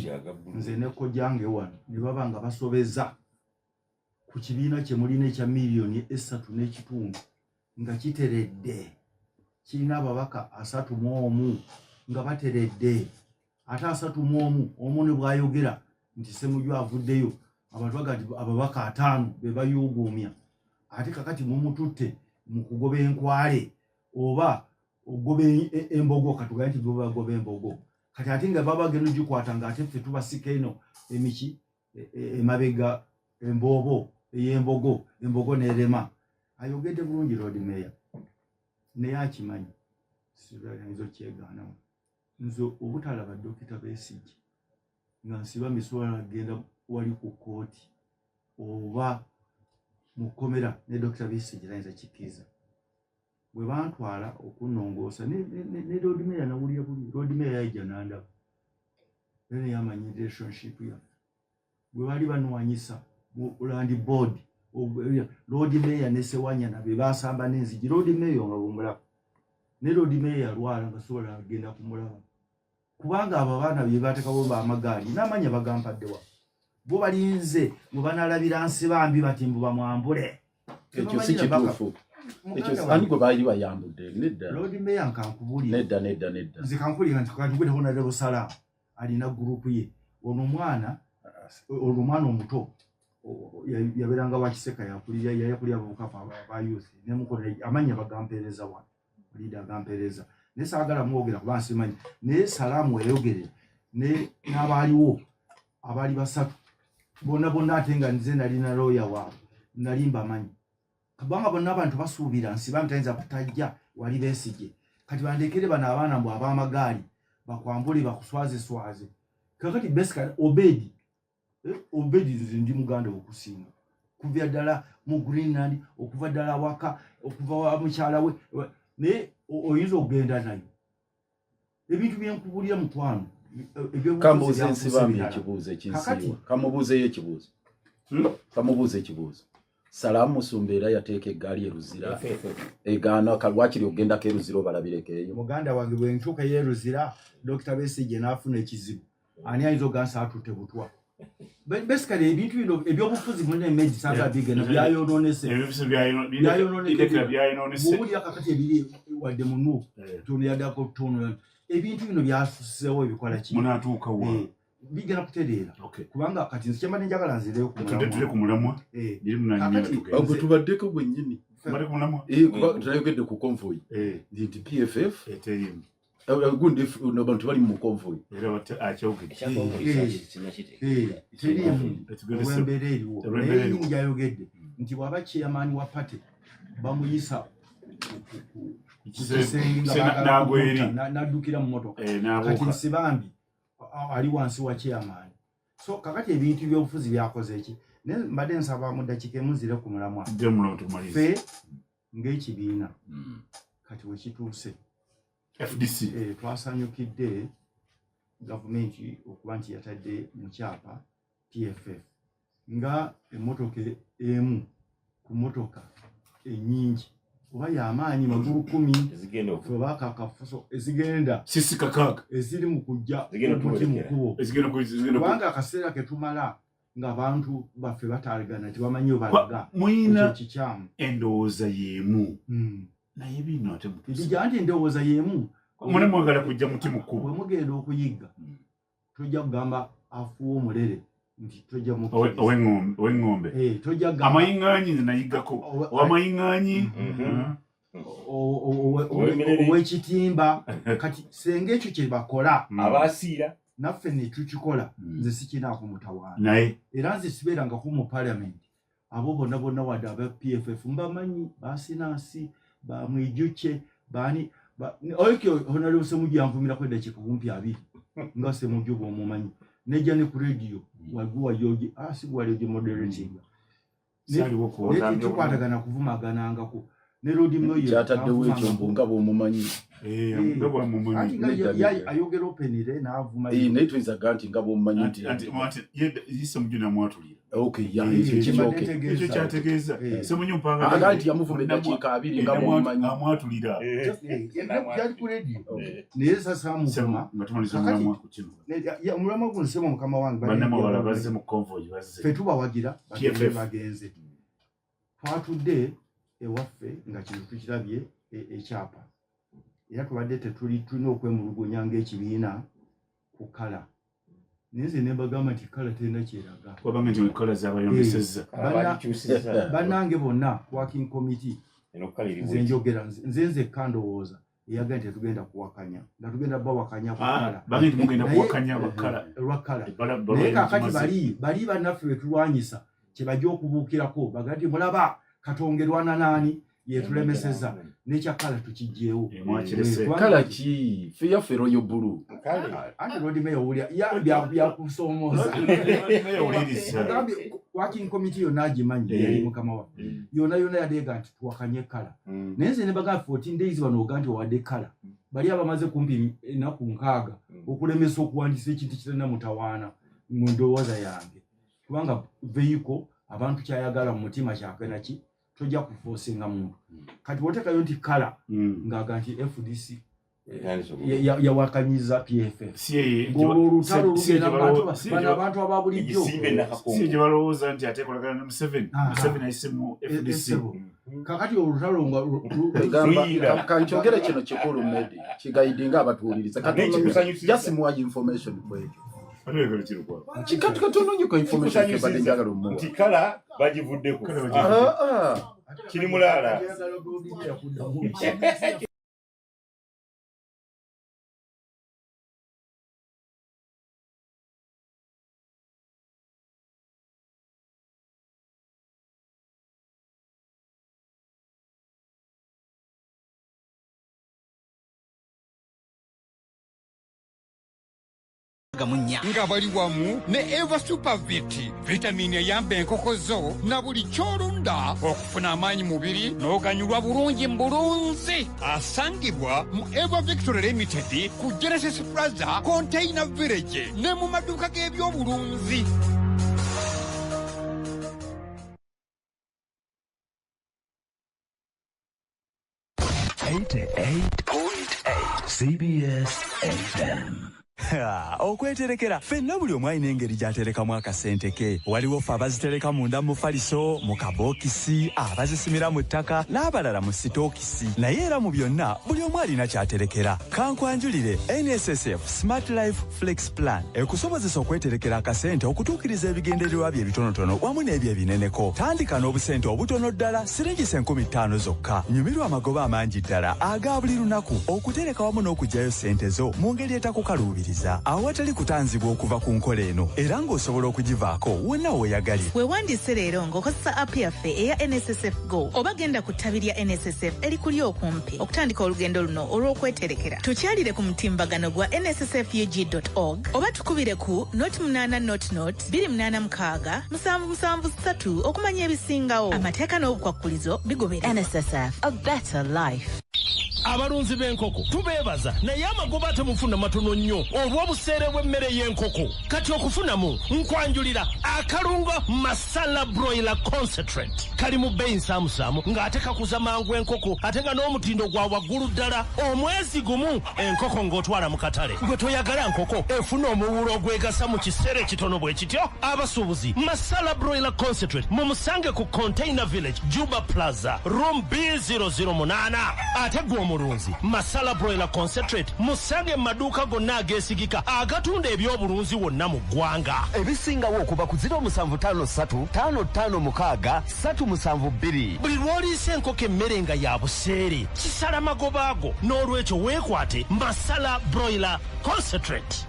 nze ne kojjange wano ne baba nga basobeza ku kibiina kye mulina ekya miliyoni 3.5 nga kiteredde kirina ababaka 31 nga bateredde ate 31 omu ne bwayogera nti Ssemujju avuddeyo abantu bagati ababaka 5 be bayuguumya ate kakati mumututte mu kugoba enkwale oba ogoba embogo katugaye nti goba embogo kati ate nga baba geno gikwata nga ate ffe tubasika eno emiki emabega embobo embogo n'erema ayogedde bulungi road mayor naye akimanyi sibayinza okyegaanamu nze obutalaba Dokita Besigye nga nsiba miswala agenda wali ku kooti oba mu kkomera ne Dokita Besigye tayinza kikkiriza bwe bantwala okunnongoosa ne road mayor nawulira buli road mayor yajja n'andaba era yamanyi relationship yaffe bwe bali banwanyisa Land Board Lord Mayor ne Sewanyana be basamba n'enzigi Lord Mayor nga bumulaba ne Lord Mayor alwala nga sobola agenda kumulaba kubanga abo abaana bye bateekawo amagaali n'amanya bagampadde wa bo balinze mu banalabira nsi bambi bati mbu bamwambule ekyo si kituufu ekyo ani gwe baali bayambudde nedda Lord Mayor nkankubulira nedda zikankulira nti kati gwe hona lebo sala alina gurupu ye ono mwana omuto yaberanga wakiseka yakulira bukapa ba youth nemukola amanya bagampereza wa leader agampereza nesagala mwogera kuba nsimanyi ne salamu eyogere ne n'abaliwo abali basatu bonna atenga nze nalina lawyer wa nalimba manyi kubanga bonna abantu basuubira nsi bamutayinza kutajja wali Besigye kati bandekere bana abaana mbu ab'amagaali bakwambule bakuswaze kakati basically Obedi ndi muganda okusinga kuva ddala mu Greenland okuva ddala waka okuva mukyala we ne oyinza okugenda nayo ebintu byenkubulira mukwano kambuze ensibambi ekibuuzo ekinsiiwa kamubuuzeyo ekibuuzo Salamu Musumba era yateeka eggaali eruzira egaana kalwakiri ogendako eruzira obalabirekeeyo muganda wange bwe ntuuka yeruzira Dr. Besigye n'afuna ekizibu ani ayinza ogansa atute butwa basically ebintu bino ebyobufuzi mu n'emmeji sanga bigena byayononese muwuli akakati ebiri wadde munu tono yadako tono ebintu bino byasusewo ebikola ki munatuuka wa bigena kutereera kubanga kati nsikyamba nenjagala nzireyo ku mulamwa biri munanyuma tubaddeko gwennyini bali ku mulamwa kuba tunayogedde ku convoy nti PFF eterimu gundi abantu bali mu convoy era akyogedde wembere eriwo naye njayogedde nti bwaba chairman wa party bamuyisa n'addukira mu motoka kati nsibambi ali wansi wa chairman so kakati ebintu by'obufuzi byakoze eki mbadde nsaba mu ddakiika emu nzire ku mulamwa ffe ng'ekibiina kati wekituuse FDC twasanyukidde gavumenti okuba nti yatadde mu kyapa PFF nga emmotoka emu ku mmotoka ennyingi oba y'amaanyi magulu 10 febaka akafuso ezigenda sisi kakaaga eziri mu kujja omuti mukubo kubanga akaseera ketumala ng'abantu baffe bataligana tebamanyi obalaga mwina kikyamu endowooza y'emu naye bino ate bijja nti endowooza y'emu mune mwagala kujja muti mukulu bwe mugenda okuyigga tojja kugamba afuwa omulere nti tojja ow'eŋŋombe amayiŋŋanyi nayiggako ow'amayiŋŋanyi ow'ekitimba kati senga ekyo kye bakola abasiira naffe ne tukikola nze sikinaako mutawaana naye era nze sibeerangako mu paalamenti abo bonna wadde aba PFF mbamanyi basinansi bamwijuke bani oyo honali Ssemujju yanvumirako eddakiika kumpi 2 nga Ssemujju bw'omumanyi nejja ne ku radio waguwa yogi sigwali yogi moderating tukwatagana kuvumaganangako ne Lord Mayor kyataddewo ekyombo nga bw'omumanyi ayogera openire n'avuma naye tuyinza ga nti nga bw'omumanyi nti Ssemujju namwatulira ekyo kyategeeza Ssemujju mpanga nti yamuvuma eddakiika 2 nga bw'omumanyi amwatulira yali ku radio naye sasamuvuma omulamwa guno Ssebo mukama wange bannamawala bazze mu convoy bazze ffe tubawagira bagenze twatudde ewaffe nga kino tukirabye ekyapa era tubadde tulina okwemulugunya ng'ekibiina ku kala naye nze ne mbagamba nti kala terina kyeraga wabanga nti kala zabayongesezza bannange bonna working committee nze njogera nze kandowooza eyaga nti tetugenda kuwakanya nga tugenda bawakanya kukala bange nti mugenda kuwakanya bakala lwakala naye kakati bali bannaffe betulwanyisa kyebajja okubuukirako baga nti mulaba katongerwana naani yetulemeseza nekyakala tukijjeewo kala ki fe yaffe royo bulu ate Lord Mayor wulya byakusomooza working committee yonna agimanyi yali mukama wa yonna yadeega nti tuwakanye kala naye nze ne baga 14 days bano oga nti owadde kala bali abamaze kumpi ennaku 6 okulemesa okuwandiisa ekintu kitalina mutawaana mu ndowooza yange kubanga vehicle abantu kyayagala mu mutima kyakena ki tojja kuforcinga muntu kati wotekayo nti kala ngaga nti FDC yawakanyiza PFF olutalo lugenda abantu ababulijjo si gye balowooza nti ateekolagana ne Museveni ayise mu FDC kakati olutalo nga kankyogere kino kikulu Medi kigaidinga abatuuliriza just more information kwekyo kikati katono nyuko information kebadde njagala omuwa nti kala bagivuddeko kiri mulala nga bali wamu ne Eva Supervit vitamini eyamba enkoko zo na buli kyolunda okufuna amaanyi mubiri n'oganyulwa bulungi mbulunzi asangibwa mu Eva Victory Limited ku Genesis Plaza Container Village ne mu maduuka g'ebyobulunzi. CBS FM. Okweterekera ffenna buli omu alina engeri gy'aterekamu akasente ke. Waliwo ffe abazitereka munda mu faliso, mu kabookisi, abazisimira mu ttaka n'abalala mu sitookisi. Naye era mu byonna buli omu alina ky'aterekera. Kankwanjulire NSSF Smart Life Flex Plan ekusobozesa okweterekera akasente okutuukiriza ebigendererwa bye ebitonotono wamu n'ebyo ebineneko. Tandika n'obusente obutono ddala siringi 50 zokka. Nyumirwa amagoba amangi ddala aga buli lunaku okutereka wamu n'okugyayo ssente zo mu ngeri etakukaluubiriza. Awatali kutanzibwa okuva ku nkola eno era ng'osobola okugivaako wonna weeyagalira. Weewandise leero ng'okozesa app yaffe eya NSSF Go oba genda ku ttabi lya NSSF erikuli okumpi okutandika olugendo luno olw'okweterekera. Tukyalire ku mutimbagano gwa nssfug.org oba tukubire ku 0800-286-773 okumanya ebisingawo. Amateeka n'obukwakkulizo bigoberera. NSSF, a better life. Abalunzi b'enkoko tubeebaza naye amagoba temufuna matono nnyo olw'obuseere bw'emmere y'enkoko. Kati okufunamu nkwanjulira akalungo masala broiler concentrate kali mu bbeeyi nsaamusaamu ng'ate kakuza mangu enkoko ate nga n'omutindo gwa waggulu ddala. Omwezi gumu enkoko ng'otwala mu katale. Gwe toyagala nkoko efuna omuwulo ogwegasa mu kiseera ekitono bwe kityo. Abasuubuzi masala broiler concentrate mumusange ku Container Village Juba Plaza room B008 ate omulunzi masala broiler concentrate musange maduuka gonna ageesigika agatunda ebyobulunzi wonna mu ggwanga. Ebisingawo okuva ku 0753556372. Buli lw'oliisa enkoko emmere nga ya buseere kisala magoba ago n'olwekyo weekwate masala broiler concentrate.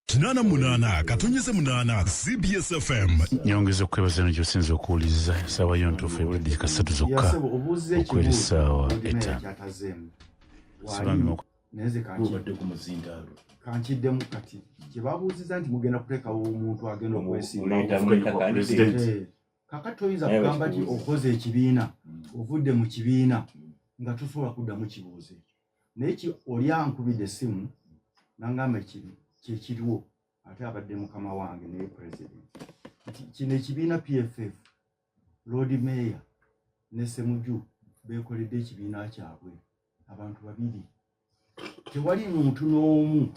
88 CBS FM. Nyongeza okwebaza eno gy'osinze okuwuliriza essaawa y'ontuufu ebula eddakiika 3 zokka okwera essaawa 5. kankiddemu kati kye babuuziza nti mugenda kuteekawo omuntu agenda okwesimba kakati toyinza kugamba nti okoze ekibiina ovudde mu kibiina nga tosobola kuddamu kibuuze naye oli ankubidde essimu nangamba kyekiriwo ate abadde mukama wange naye president kino ekibiina PFF Lord Mayor ne Ssemuju beekoledde ekibiina kyabwe abantu babiri. Tewali muntu n'omu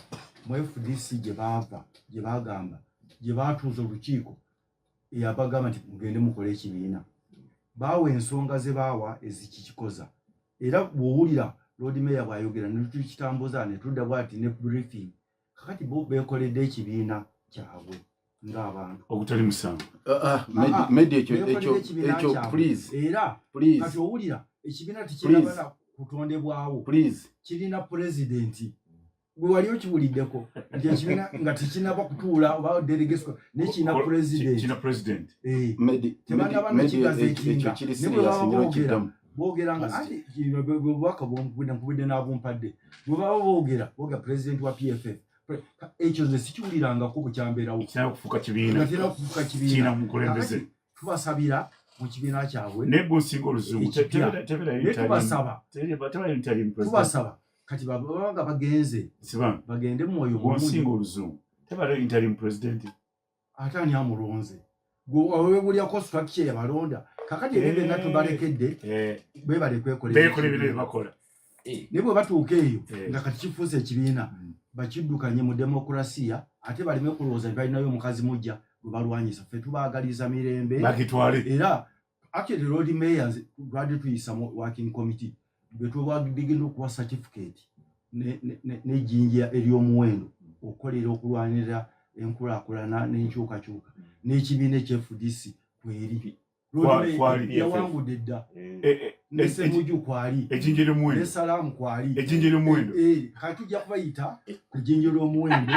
mu FDC gye baava gye bagamba gye baatuuza olukiiko eyabagamba nti mugende mukole ekibiina. Baawa ensonga ze baawa ezikikoza era bw'owulira Lord Mayor bw'ayogera ne tukitambuza ne tudda bw'ati ne briefing kakati bo beekoledde ekibiina kyabwe ng'abantu ogutali musango. Medi ekyo please era kati owulira ekibiina tikirabana kutondebwawo kirina pulezidenti gwe wali okibuliddeko nti ekibiina nga tikinaba kutuula oba delegation nekirina pulezidenti tebagaba nekigazetinga boogera nga ati bwebubaka nkubidde n'abumpadde bwe baba boogera pulezidenti wa PFF ekyo nze sikiwulirangako bukyambeerawo kufuuka kibiina tubasabira mu kibiina kyabwe nebusinga oluzungu tubasaba kati babanga bagenze bagende mwoyo musinga oluzungu tebala interim president ate ani amulonze owebulyako structure yabalonda kakati ebyo byonna tubalekedde bebale kwekolebyo bakola naye bwe batuuka eyo nga kati kifuuse ekibiina bakiddukanye mu demokrasiya ate baleme kulowooza balinayo omukazi mujja gwe balwanyisa ffe tubaagaliza mirembe era actually road mayors twali tuyisa mu working committee bwe tubagenda okuwa certificate n'ejjinja ery'omuwendo okukolera okulwanirira enkulaakulana n'enkyukakyuka n'ekibiina eky'FDC kweri yawangudde dda ne Ssemuju kwali ne Salaamu kwali kati tujja kubayita ku jjinja ly'omuwendo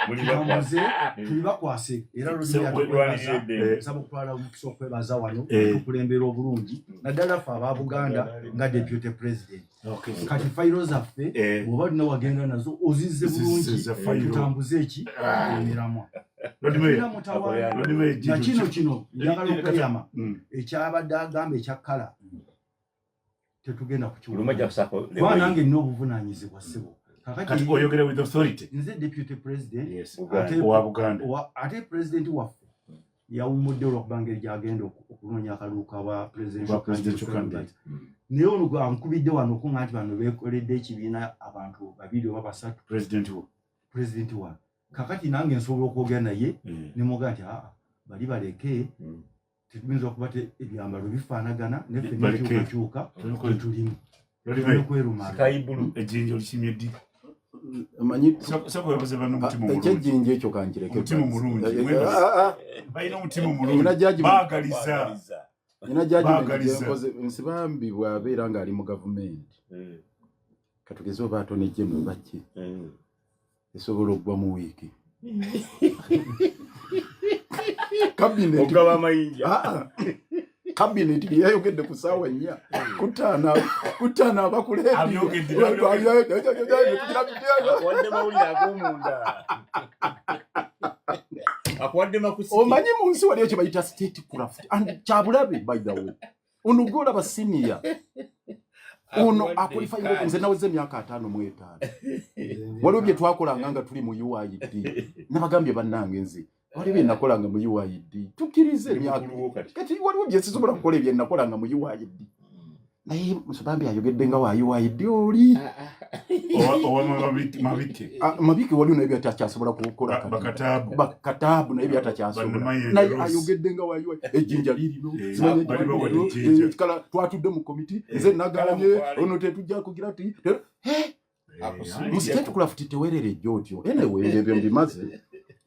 tubamuze tulibakwase era nsaba okutwala omukisa okwebaza wano tukulembera obulungi naddala ffe aba Buganda nga deputy president kati fayiro zaffe bw'oba olina wagenda nazo ozizze bulungi tutambuze eki emiramwa nakino njagala okweyama ekyabadde agamba ekyakkala tetugenda kukiwa nange nina obuvunaanyizibwa ssebo kati oyogera with authority nze deputy president wa Buganda ate president waffe yawummudde olwokuba ngeri gyagenda okunoonya akaluuka bwa presidential candidate naye ono ankubidde wano okunga nti bano beekoledde ekibiina abantu babiri oba basatu president wa kakati nange nsobola okwogera naye nemuga nti bali baleke tetuyinza okuba ebyambalo bifaanagana neffe nekyukakyuka tetulimu ejjinja olikimye ddi ekyejjinja ekyo kankireke balina omutima omulungi baagaliza nina jajimenti nsibambi bw'abeera ng'ali mu gavumenti katugeze oba atonejje mu baki esobola okugwa mu wiiki kabineti byeyayogedde ku ssaawa 4 kutaana omanyi mu nsi waliyo kye bayita statecraft and kyabulabe by the way ono gwe olaba siniya ono akwalifayinga nze naweze emyaka 5 waliwo bye twakolanga nga tuli mu UID nabagambye bannange nze waliwo bye nakolanga mu UID tukkirize emyaka kati waliwo bye sisobola kukola ebye nakolanga mu UID naye Musabambi ayogedde nga wa UID oli owa mabike waliwo naye byatakyasobola kukola bakataabu naye byatakyasobola naye ayogedde nga wa UID ejjinja lirino kala twatudde mu komiti nze nagambye ono tetujja kugira ti mu statecraft teweereredde otyo anyway ebyo mbimaze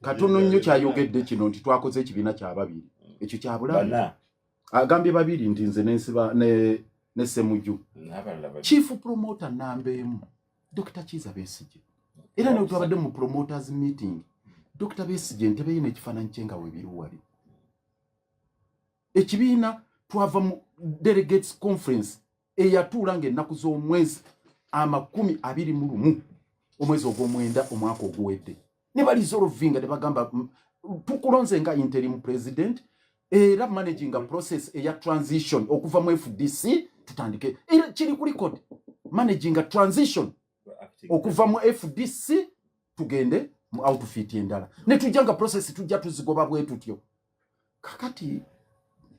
katono nnyo kyayogedde kino nti twakoze ekibiina kya babiri ekyo kyabulabe agambye babiri nti nze nensiba ne Ssemuju chief promoter nambemu Dr. Kiza Besigye era ne twabadde mu promoters meeting Dr. Besigye ntebe yine ekifaananyi kyenga webiruwali ekibiina twava mu delegates conference eyatuula ng'ennaku z'omwezi 21 omwezi ogw'omwenda omwaka oguwedde ne balizolovinga ne bagamba tukulonze nga interim president era managing a process eya transition okuva mu FDC tutandike era kiri ku record managing a transition okuva mu FDC tugende mu outfit endala ne tujanga process tujja tuzigoba bwe tutyo kakati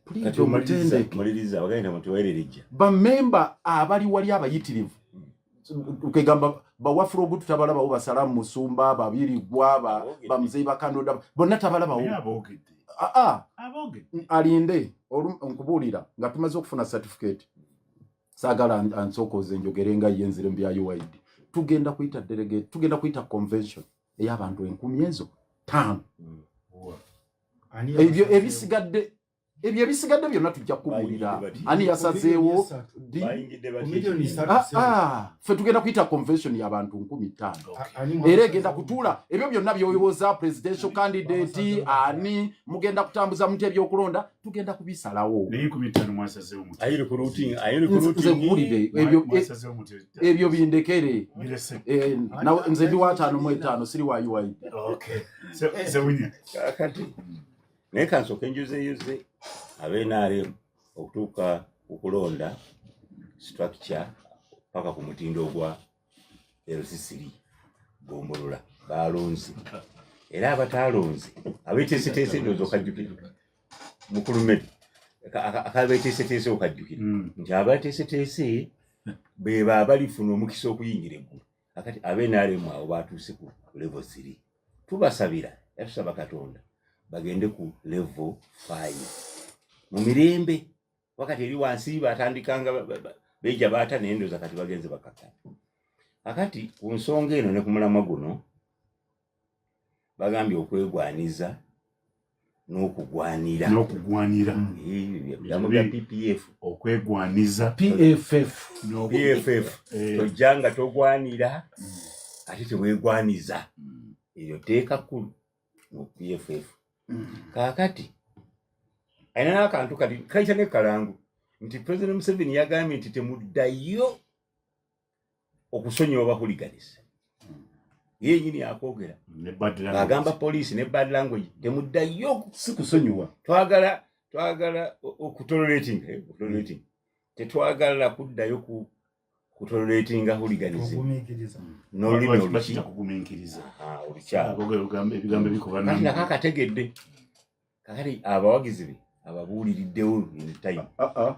pulizo maliriza bagenda mutuwerereja ba member abali wali abayitirivu ukegamba bawafuro obutu tabala bawo basalamu musumba babiri gwaba bamzee bakanoda bonna tabala bawo alinde nkubulira nga tumaze okufuna certificate sagala ansokoze njogerenga yenzire mbya UID tugenda kuita delegate tugenda kuita convention ey'abantu 10,000 ebyo ebisigadde byonna tujja kubulira ani yasazeewo ffe tugenda kuyita convention y'abantu 15,000 era egenda kutuula ebyo byonna byoyoboza presidential candidate ani mugenda kutambuza muti ebyokulonda tugenda kubisalawo ebyo bindekere nze ndi wa 5 siri wa UID naye kansooka enjuzeeyuze abenaale okutuuka okulonda structure paka ku mutindo ogwa LC3 gombolola balonzi era abataalonzi abeeteeseteese ndowooza okajjukira mukulumedi akabeeteeseteese okajjukira nti abateeseteese beba abalifuna omukisa okuyingira eggulu akati abenaalemu abo batuuse ku level 3 tubasabira yatusaba Katonda bagende ku level 5 mu mirembe wakati eri wansi batandikanga beja baata nendoza kati bagenze bakata akati ku nsonga eno ne ku mulamwa guno bagambye okwegwaniza n'okugwanira bya PPF okwegwaniza PFF tojjanga togwanira ate teweegwaniza eryo teeka kkulu mu PFF kaakati ayina n'akantu kati kayita ne kalangu nti President Museveni yagambye nti temuddayo okusonyiwa bahuliganisa yenyini akwogera agamba poliisi ne bad language temuddayo si kusonyiwa twagala okutolerating tetwagala kuddayo kutoleratinga hooliganism n'olulimi kugumiikiriza ebigambo bikuba kati nakakategedde kakati abawagizi be ababuuliriddewo in time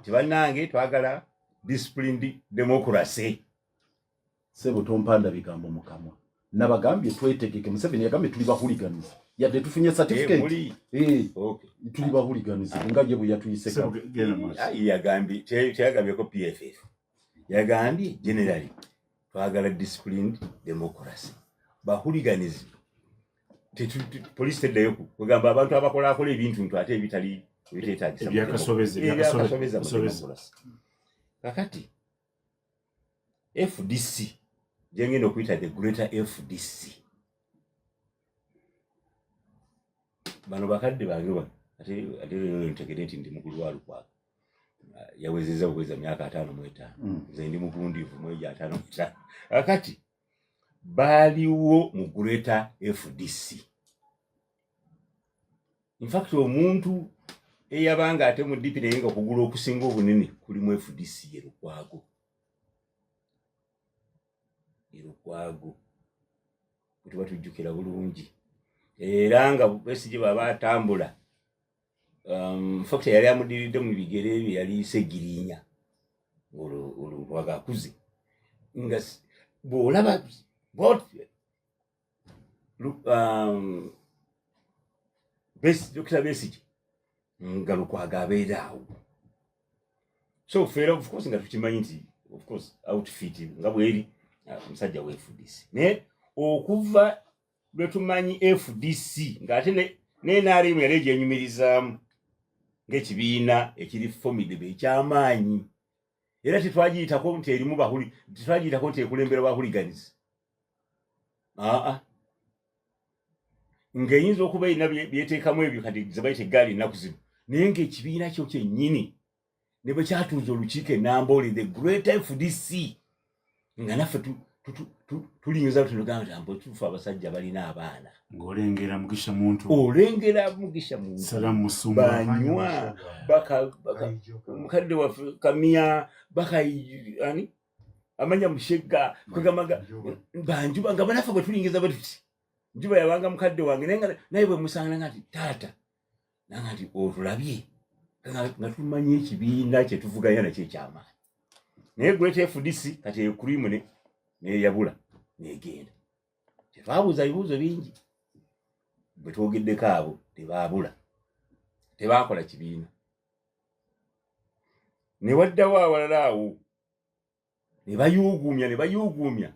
tibannange twagala disciplined democracy sebo tompanda bigambo mukamwa nabagambye twetegeke Museveni yagambye tuli bahuliganiza yadde tufunye certificate tuli bahuliganiza ngaje bwe yatuyiseka yagambye teyagambye ko PFF yagambye generally twagala disciplined democracy bahuliganiza police teddayo kugamba abantu abakola ebintu ate ebitali ebiteetagisa ebyakasobeza kakati FDC jengendo okuyita the greater FDC bano bakadde bange ate ntegedde ndi mukulu wa Lukwago yawezeza okuweza myaka 5 mu 5 nze ndi mugundivu mu 5 mu 5 kakati baliwo mu greater FDC in fact omuntu eyabanga ate mu DP nenga okugula okusinga obunene kuli mu FDC Lukwago kuti batujjukira bulungi era nga Besigye baba atambula fakta yali amudiridde mu bigere bye yali Segirinya Lukwago akuze nga bw'olaba Dr. Besigye nga Lukwago abeera awo so fera of course nga tukimanyi nti of course outfit nga bweri musajja wa FDC ne okuva lwe tumanyi FDC ng'ate n'NRM yali egyenyumirizaamu ng'ekibiina ekiri formidable eky'amaanyi era tetwagiyitako nti erimu tetwagiyitako nti ekulembera bahuliganiza ng'eyinza okuba erina byeteekamu ebyo kati ze bayita eggaali ennaku zino naye ng'ekibiina kyo kyennyini ne bwe kyatuuza olukiiko enamboole the great FDC nga naffe tuliyinza tunogamba nti tufa abasajja balina abaana ng'olengera Mugisha Muntu Salamu Musumba banywa mukadde waffe Kamya ani amanya Mushega kwegamaga banjuba nga banaffe bwe tuliyingiza batuti njuba yabanga mukadde wange naye bwe musangana ngati taata nanga nti otulabye nga tumanyi ekibiina kye tuvuganya nakyo ekyamaanyi naye great FDC kati ekurimu neyabula negenda tebabuuza bibuuzo bingi bwe twogeddeko abo tebabula tebakola kibiina ne waddawo awalala awo ne bayuuguumya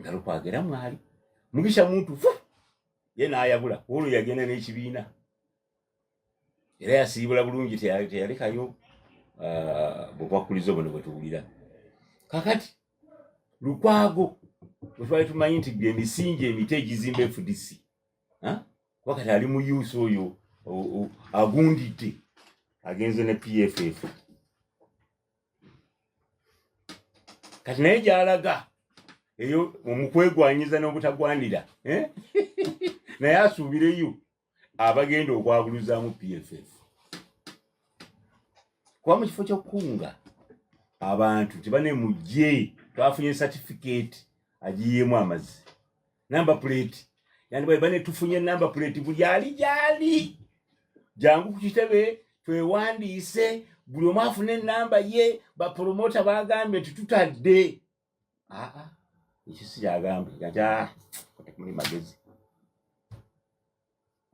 nga Lukwago era mwali Mugisha Muntu ye n'ayabula olwo yagenda n'ekibiina era yasiibula bulungi teyalekayo bwebwakuliza obwo ne bwe tuwulira kakati Lukwago bwe twali tumanyi nti emisingi emito egizimba FDC wakati ali mu yuusi oyo agundidde agenze ne PFF kati naye gy'alaga eyo omukwegwanyiza n'obutagwanira naye asuubireyo abagenda okwabuluzaamu PFF kuba mu kifo ky'okukunga abantu tebane mujje twafunye certificate agiyemu amazzi number plate yani bane tufunye number plate buli ali jali jangu ku kitebe twewandiise buli omu afune enamba ye bapromota bagambye tututadde ekyo si kyagambye kati muli magezi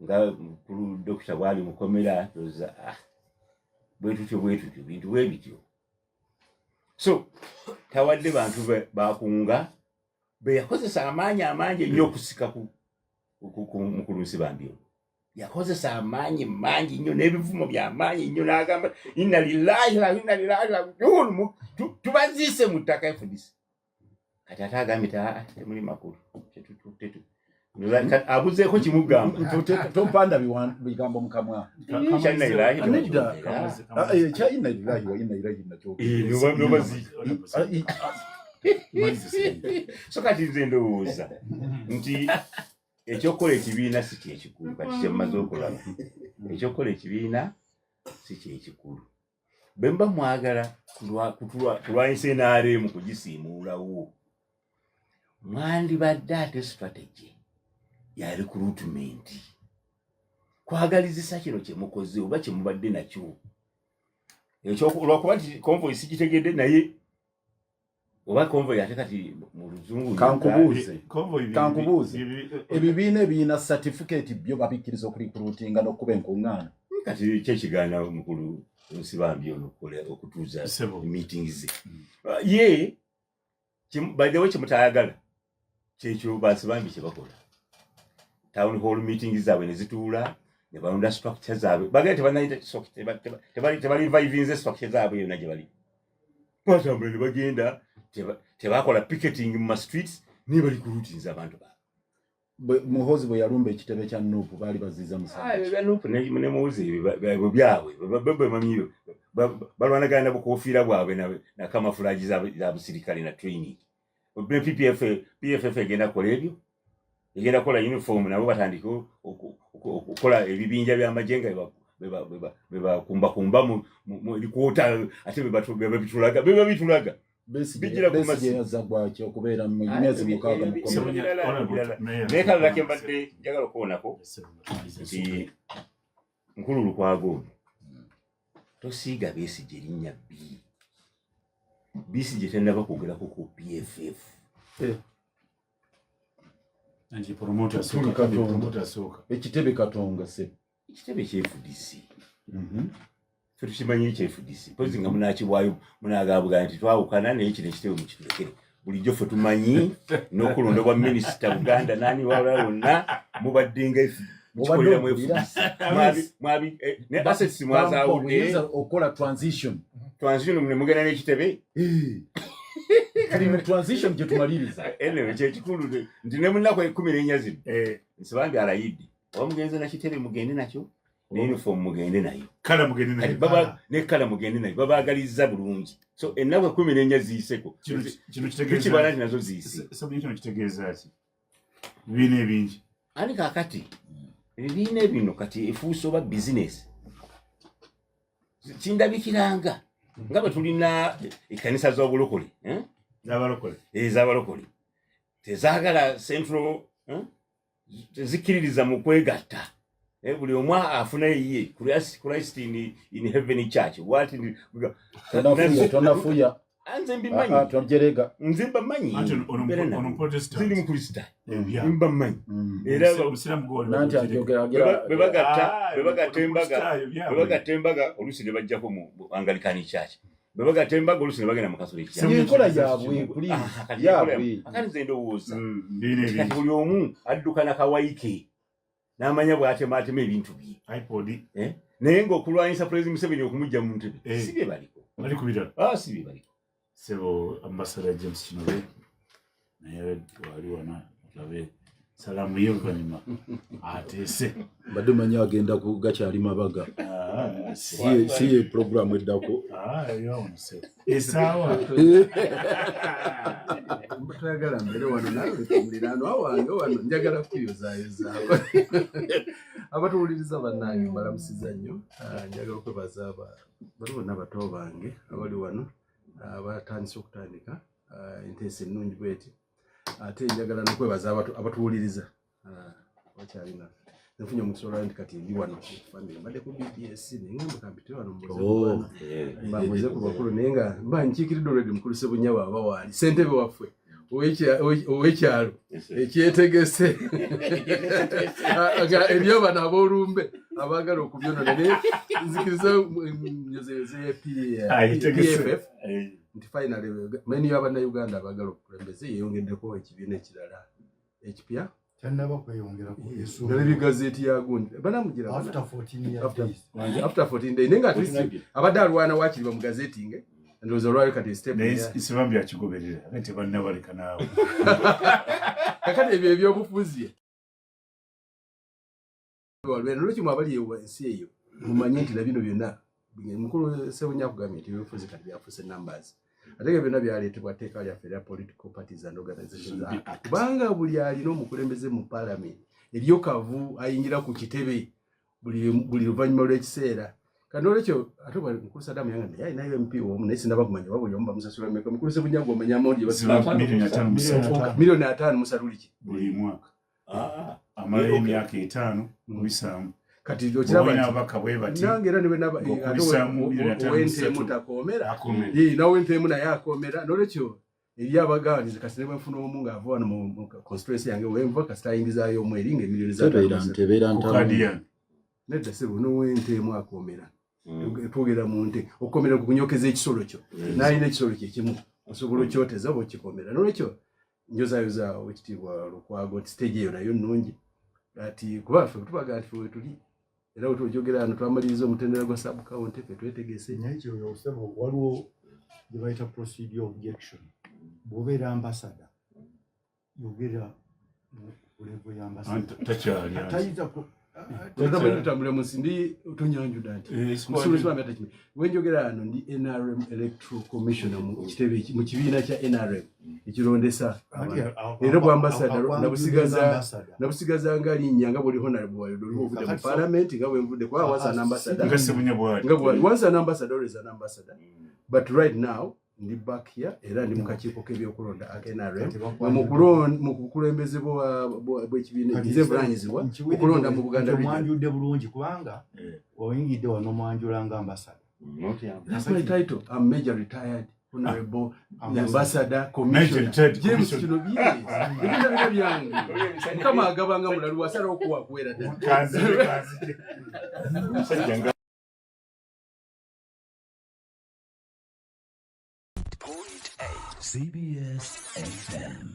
nga mukulu dokita bwali mukomera toza bwetutyo bintu bwebityo so tawadde bantu bakunga beyakozesa amaanyi amangi ennyo okusika mukulusi bambyo yakozesa amaanyi mangi nnyo n'ebivumo by'amaanyi nnyo n'agamba inna lillahi wa inna ilaihi raaji'uun tubaziise mu ttaka FDC kati ate agambye temuli makulu abuzeeko kimugamba tompanda bigambo mukamwa kya inna lillahi kya inna lillahi wa inna ilaihi nakyo so kati nze ndowooza nti ekyokola ekibiina si kyekikulu kati kyemmaze okulaba ekyokola ekibiina si kyekikulu bwe mba mwagala kulwanyisa NRM kugisiimuulawo mwandibadde ate strategy ya recruitment kwagalizisa kino kyemukoze oba kyemubadde nakyo olwakuba nti convoy sikitegedde naye oba convoy ate kati mu luzungu kankubuuze ebibiina ebiina certificate byo babikkiriza okurecruitinga n'okuba enkuŋŋaana kati kyekigaana omukulu nsibambi okutuuza meetings ye by the way kyemutayagala kyekyo basibambi kyebakola town hall meetings zaabwe ne zituula ne balonda structure zaabwe bagenda tebali vivinze structure zaabwe yonna gye bali batambula ne bagenda tebakola picketing mu ma streets ne bali kurutinza abantu muhozi bwe yalumba ekitebe kya Nuupu baali baziza musajja Nuupu ne muhozi byabwe bamanyiyo balwanagana bukofiira bwabwe na kamafulaji za busirikale na training PFF egenda kola ebyo egenda kola uniform nabo batandika okukola ebibinja by'amajenga bebakumbakumba mu likwota ate bebabitulaga bijira kumasiyaza gwaki okubeera mu myezi mukaaga nekalala kembadde njagala okuwonako nti nkulu Lukwago tosiiga Besigye erinnya Besigye tennaba kwogerako ku PFF anti promoter asooka ekitebe Katonga se ekitebe ky'FDC tukimanyi FDC pozi nga munakibwayo munagabuga nti twawukana naye kino ekitebe mukitulekere bulijjo ffe tumanyi n'okulondebwa minisita Buganda nani wala wonna mubaddenga mukikolera mu FDC ne assets mwazaawudde okola transition mune mugenda n'ekitebe kali mu transition gye tumaliriza anyway kyekikulu nti ne munaku 14 zino nsibambi alayidde oba mugenze na kitebe mugende nakyo ne uniform mugende nayo kala mugende nayo baba ne kala mugende nayo babaagaliza bulungi so ennaku 14 ziiseko kino kitegeeza kibala nazo ziise so kino kitegeeza ati bibiina ebingi ani kakati ebibiina bino kati efuusa oba business kindabikiranga nga bwe tulina ekkanisa z'obulokole ez'abalokole tezaagala central tezikiririza mu kwegatta buli omu afuna ye Christ in heaven church tonafuya nze mbimanyi twajerega nze mbamanyi ono protestant ziri mu Kristo mbamanyi era bebagatta embaga oluusi ne bajjako mu Anglican church bebagatta embaga oluusi ne bagenda mu Catholic church enkola yaabwe yaabwe akati nze ndowooza kati buli omu addukana kawaike n'amanya bw'atematema ebintu bye naye ng'okulwanyisa President Museveni okumujja mu ntebe si bye baliko bali kubira si bye baliko sebo ambassador James Kinobe naye wali wana olabe salamu ye oluvannyuma ateese badde manyi agenda gakyali mabaga si ye programu eddako esaawa mbatayagala mbere wano nawe kumuliraano awange wano njagala kuyozaayozaako abatuwuliriza bannange mbalamusiza nnyo njagala okwebaza bali bonna bato bange abali wano abatandise okutandika enteesa ennungi bweti ate njagala nokwebaza abatuwuliriza bakyalina nfunye omusola ndi kati ndi wano family mbadde ku BPS nenga mukambite wano muze mbamuze ku bakulu nenga mba nkikiridde already mukulu Sebunyaba abawaali ssentebe waffe owekyalo ekyetegese eriyo bano ab'olumbe abaagala okubyonona naye nzikiriza nyozeyoze PFF nti finally many y'abannayuganda abaagala okukulembeze yeeyongeddeko ekibiina ekirala ekipya Chanaba kweyongerako nali gazeeti ya gundi banamugira after 14 days nenga at least abadde alwana wakiri mu gazeeti nge ndozo lwali kati step isibambi akigoberera ate banna baleka naawe kakati ebyo ebyobufuzi walwena lwaki mwabali ensi eyo mumanye nti nabino byonna mukulu Sebunya kugambye nti ebyobufuzi kati byafuse numbers ate byonna byaleetebwa tteeka lyaffe erya political parties and organizations kubanga buli alina omukulembeze mu parliament eryo kavu ayingira ku kitebe buli luvannyuma lw'ekiseera kandi olwekyo ate mukulu Sadamu yangambye yali nayo MP omu naye sinaba kumanya oba buli omu bamusasula mmeka mukulu Sebunya ng'omanya amawulire miliyoni 5 musaluliki buli mwaka amala emyaka 5 mu bisamu kati okiraba abaka bwe bati nange era niwe naba owentemu takoomera nawe ntemu naye akoomera n'olwekyo eri abagaanizi kasi ne bwe nfuna omu ng'ava wano mu constituency yange wenva kasita ayingizaayo omweri ng'emiliyoni za nedda sebo n'owentemu akoomera twogera mu nte okukoomera kukunyokeza ekisolo kyo n'alina ekisolo kye kimu osobola okyoteza oba okikoomera n'olwekyo njozaayoza ekitiibwa Lukwago ti stage eyo nayo nnungi ati kuba ffe tubaga ati ffe tuli era otujogera hano twamaliriza omutendera gwa sub county ffe twetegese n'ekyo yosebo waliwo gye bayita procedure objection bw'obeera ambassador yogera ku level ya ambassador takyali tayiza tutambula musindi tunyanjuda nti musulu kibambi atakimi wenjogera hano ndi NRM electoral commissioner mu kitebe mu kibiina kya NRM ekirondesa era bwa ambassador nabusigaza nga linnya nga buli honorable wali ovudde mu parliament nga bwe mvudde kwa wasa ambassador nga Sebunya bwali nga bwali wasa ambassador is an ambassador but right now ndi back here era ndi mukakiiko k'ebyokulonda aka NRM mu bukulembeze bw'ekibiina ekyevunanyizibwa okulonda mu Buganda mwanjudde bulungi kubanga oyingidde wano mwanjula nga ambassador. That's my title. I'm major retired honorable ambassador commissioner James Kinobi. Ebintu bino byange mukama agabanga mulalu wasala okuwa kuwera ddala. CBS FM.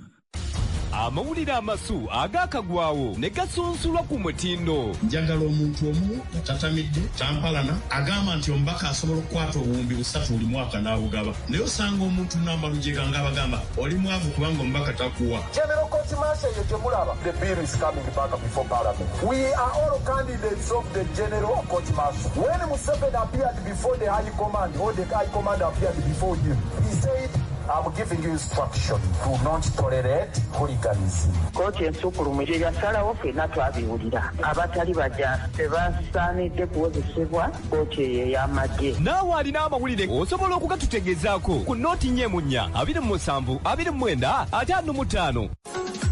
Amawulire amasu agaakagwawo ne gasunsulwa ku mutindo. Njagala omuntu omu atatamidde tampalana agamba nti omubaka asobola okukwata obuwumbi 3 buli mwaka n'abugaba naye osanga omuntu n'amalujega ng'abagamba oli mwavu kubanga omubaka takuwa. General Court Marshal ye temulaba. The bill is coming back before Parliament. We are all candidates of the General Court Marshal. When Museveni appeared before the High Command or the High Command appeared before him, he said, I'm giving you instruction to not tolerate hooliganism. Kooti ensukulumije yasalawo ffenna twabiwulira abatali bajja tebasaanidde kuwozesebwa kooti eyo ey'amagye. Naawe alina amawulire osobola okugatutegezaako ku nooti 4 27 29 55.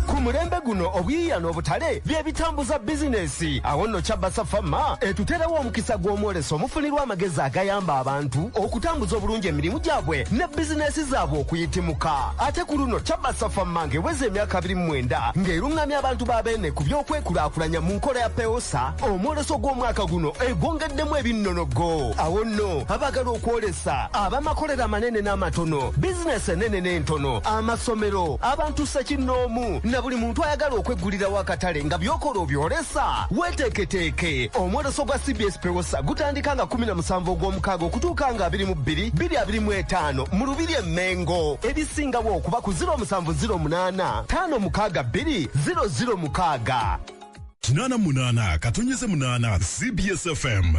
Ku mulembe guno obuyiiya n'obutale bye bitambuza bizinesi. Awo nno Kyabasa Fama etuterewo omukisa gw'omwoleso omufunirwa amagezi agayamba abantu okutambuza obulungi emirimu gyabwe ne bizinesi zaabwe okuyitimuka. Ate ku luno Kyabasa Fama ng'eweza emyaka 29 ng'erungamya abantu b'abeene ku by'okwekulaakulanya mu nkola ya peosa. Omwoleso gw'omwaka guno egwongeddemu ebinnonogo. Awo nno abaagala okwolesa ab'amakolero amanene n'amatono, bizinesi ennene n'entono, amasomero, abantu ssekinnoomu na buli muntu ayagala okweggulirawo akatale nga byokola obyolesa. Weteeketeeke omwoleso gwa CBS peosa gutandika nga 17 ogw'omukaaga okutuuka nga 22 2025 mu Lubiri e Mengo. Ebisingawo okuba ku 0708 562 00 88 katonyeze 8 CBS FM.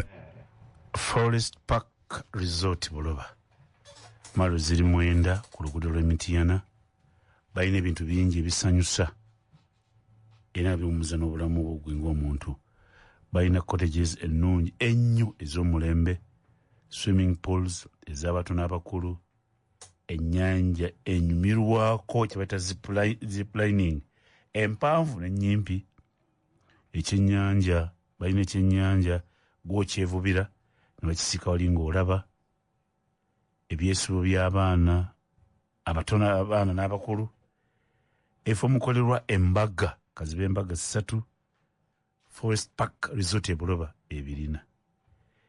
Forest Park Resort Buloba maro ziri 9 ku luguudo lw'Emityana. Balina ebintu bingi ebisanyusa era biwummuza n'obulamu bw'ogwe ng'omuntu. Balina cottages ennungi ennyo ez'omulembe, swimming pools ez'abato n'abakulu, ennyanja enyumirwako kye bayita ziplining empanvu n'ennyimpi, ekyennyanja balina ekyennyanja gwokyevubira ne bakisika wali ng'olaba ebyesibo by'abaana abatono abaana n'abakulu efo mukolerwa embaga kaziba embaga 3 Forest Park Resort e Buloba ebirina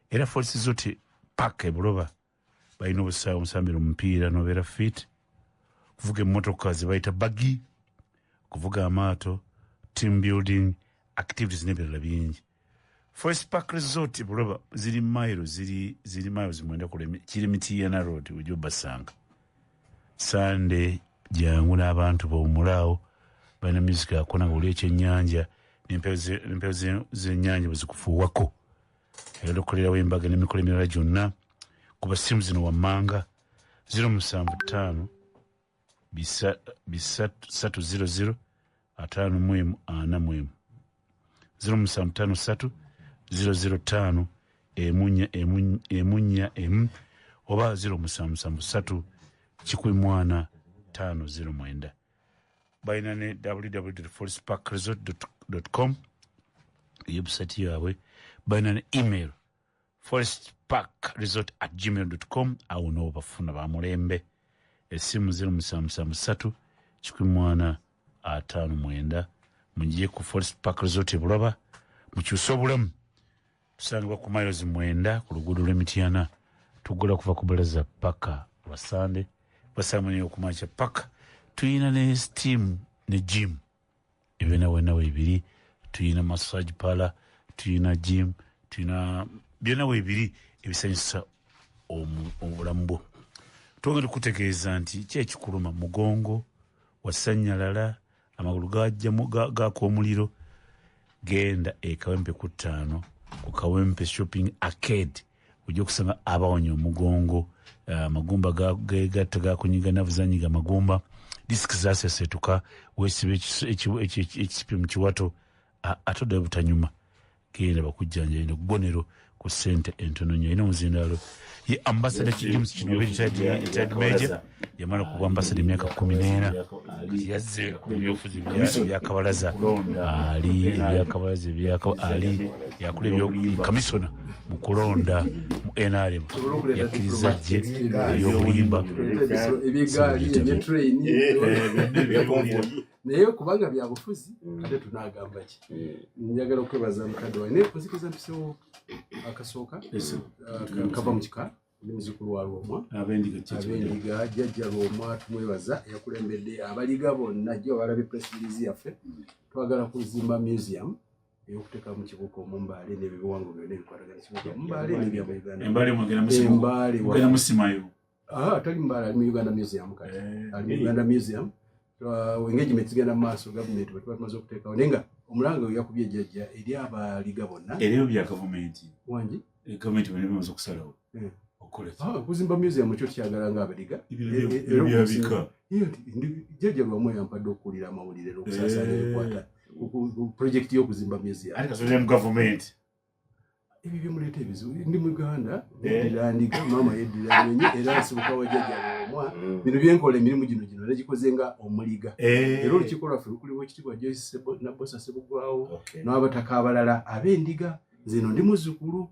era Forest Resort Park e Buloba balina obusaawe omusambira omupiira n'obeera fit kuvuga emmotoka zibayita buggy kuvuga amaato team building activities n'ebirala bingi. Forest Park Resort Buloba ziri miles mwenda kiri Mitiana Road ujja obasanga Sunday jangu n'abantu b'omulaawo balina music akona nga oli ekyennyanja n'empewo z'ennyanja bwe zikufuuwako era okukolerawo embaga n'emikolo emirala gyonna kuba simu zino wammanga 075 300 544 075 005 emunya oba 0773 145 009 balina ne www.forestparkresort.com website yaabwe balina ne email forestparkresort@gmail.com awo no bafuna bamulembe esimu 0773 145 munjiye ku Forest Park Resort Buloba mukyusa obulamu tusangibwa ku miles 9 ku luguudo lw'Emitiana tugula kuva ku Balaza paka Wasande basamani okumacha paka tuyina ne steam ne gym ebena wenawe ebiri tuyina massage parlor tuyina gym tuyina byona webiri ebisanyusa obulamu bwo twongera okutegeeza nti kyekikuluma mugongo wasanyalala amagulu gajjamu gakoomuliro genda ekawempe ku 5 ku Kawempe Shopping Arcade ujja okusanga abawonya omugongo magumba gatta gakunyiga navuzanyiga magumba disiki zasesetuka wesiba ekisipi mu kiwato atodde butanyuma genda bakujjanjabira ggonero ku ssente entono nnyo ino muzindaalo ye ambassador James kino retired major yamala kuba ambassador emyaka 14 yazze ku byobufuzi byakabalaza ali ebyakabalaza ali yakula kamisona mu kulonda mu NRM yakkiriza gye eby'obulimba naye kubanga byabufuzi ate tunagamba ki njagala okwebaza mukadde wawe naye kuzikiza mpisewo akasooka kava mu kika ndi muzukulu wa Lwomwa abendiga jjajja Lwomwa tumwebaza yakulembedde abaliga bonna jjo balabye press release yaffe twagala kuzimba museum eyokuteeka mu kibuga Omumbaale n'ebiwango byonna ebikwatagana kibuga Omumbaale n'ebyama Uganda Embale mwagenda musimayo atali Mbaale ali mu Uganda museum kati ali mu Uganda museum engagement zigenda mu maaso gavumenti bwe tumaze okuteekawo naye nga omulango yakubye jjajja eri abaliga bonna ebyo bya gavumenti wangi gavumenti bwe bimaze okusalawo kuzimba museum kyo kyagala nga abaliga ebyabika jjajja Lwomwa yampadde okuwulira amawulire n'okusaasaanya ebikwata ku projekiti y'okuzimba museum ate kasoze mu gavumenti ebyo byemuleeta ebizibu ndi mu Uganda edirandiga maama yediranyenye era nsibuka wa jjajja Lwomwa bino byenkola emirimu gino negikoze nga omuliga era olukiiko lwaffe lukulibwa ekitibwa Joyce Nabbosa Sebugwawo n'abataka abalala ab'endiga zino ndi muzzukulu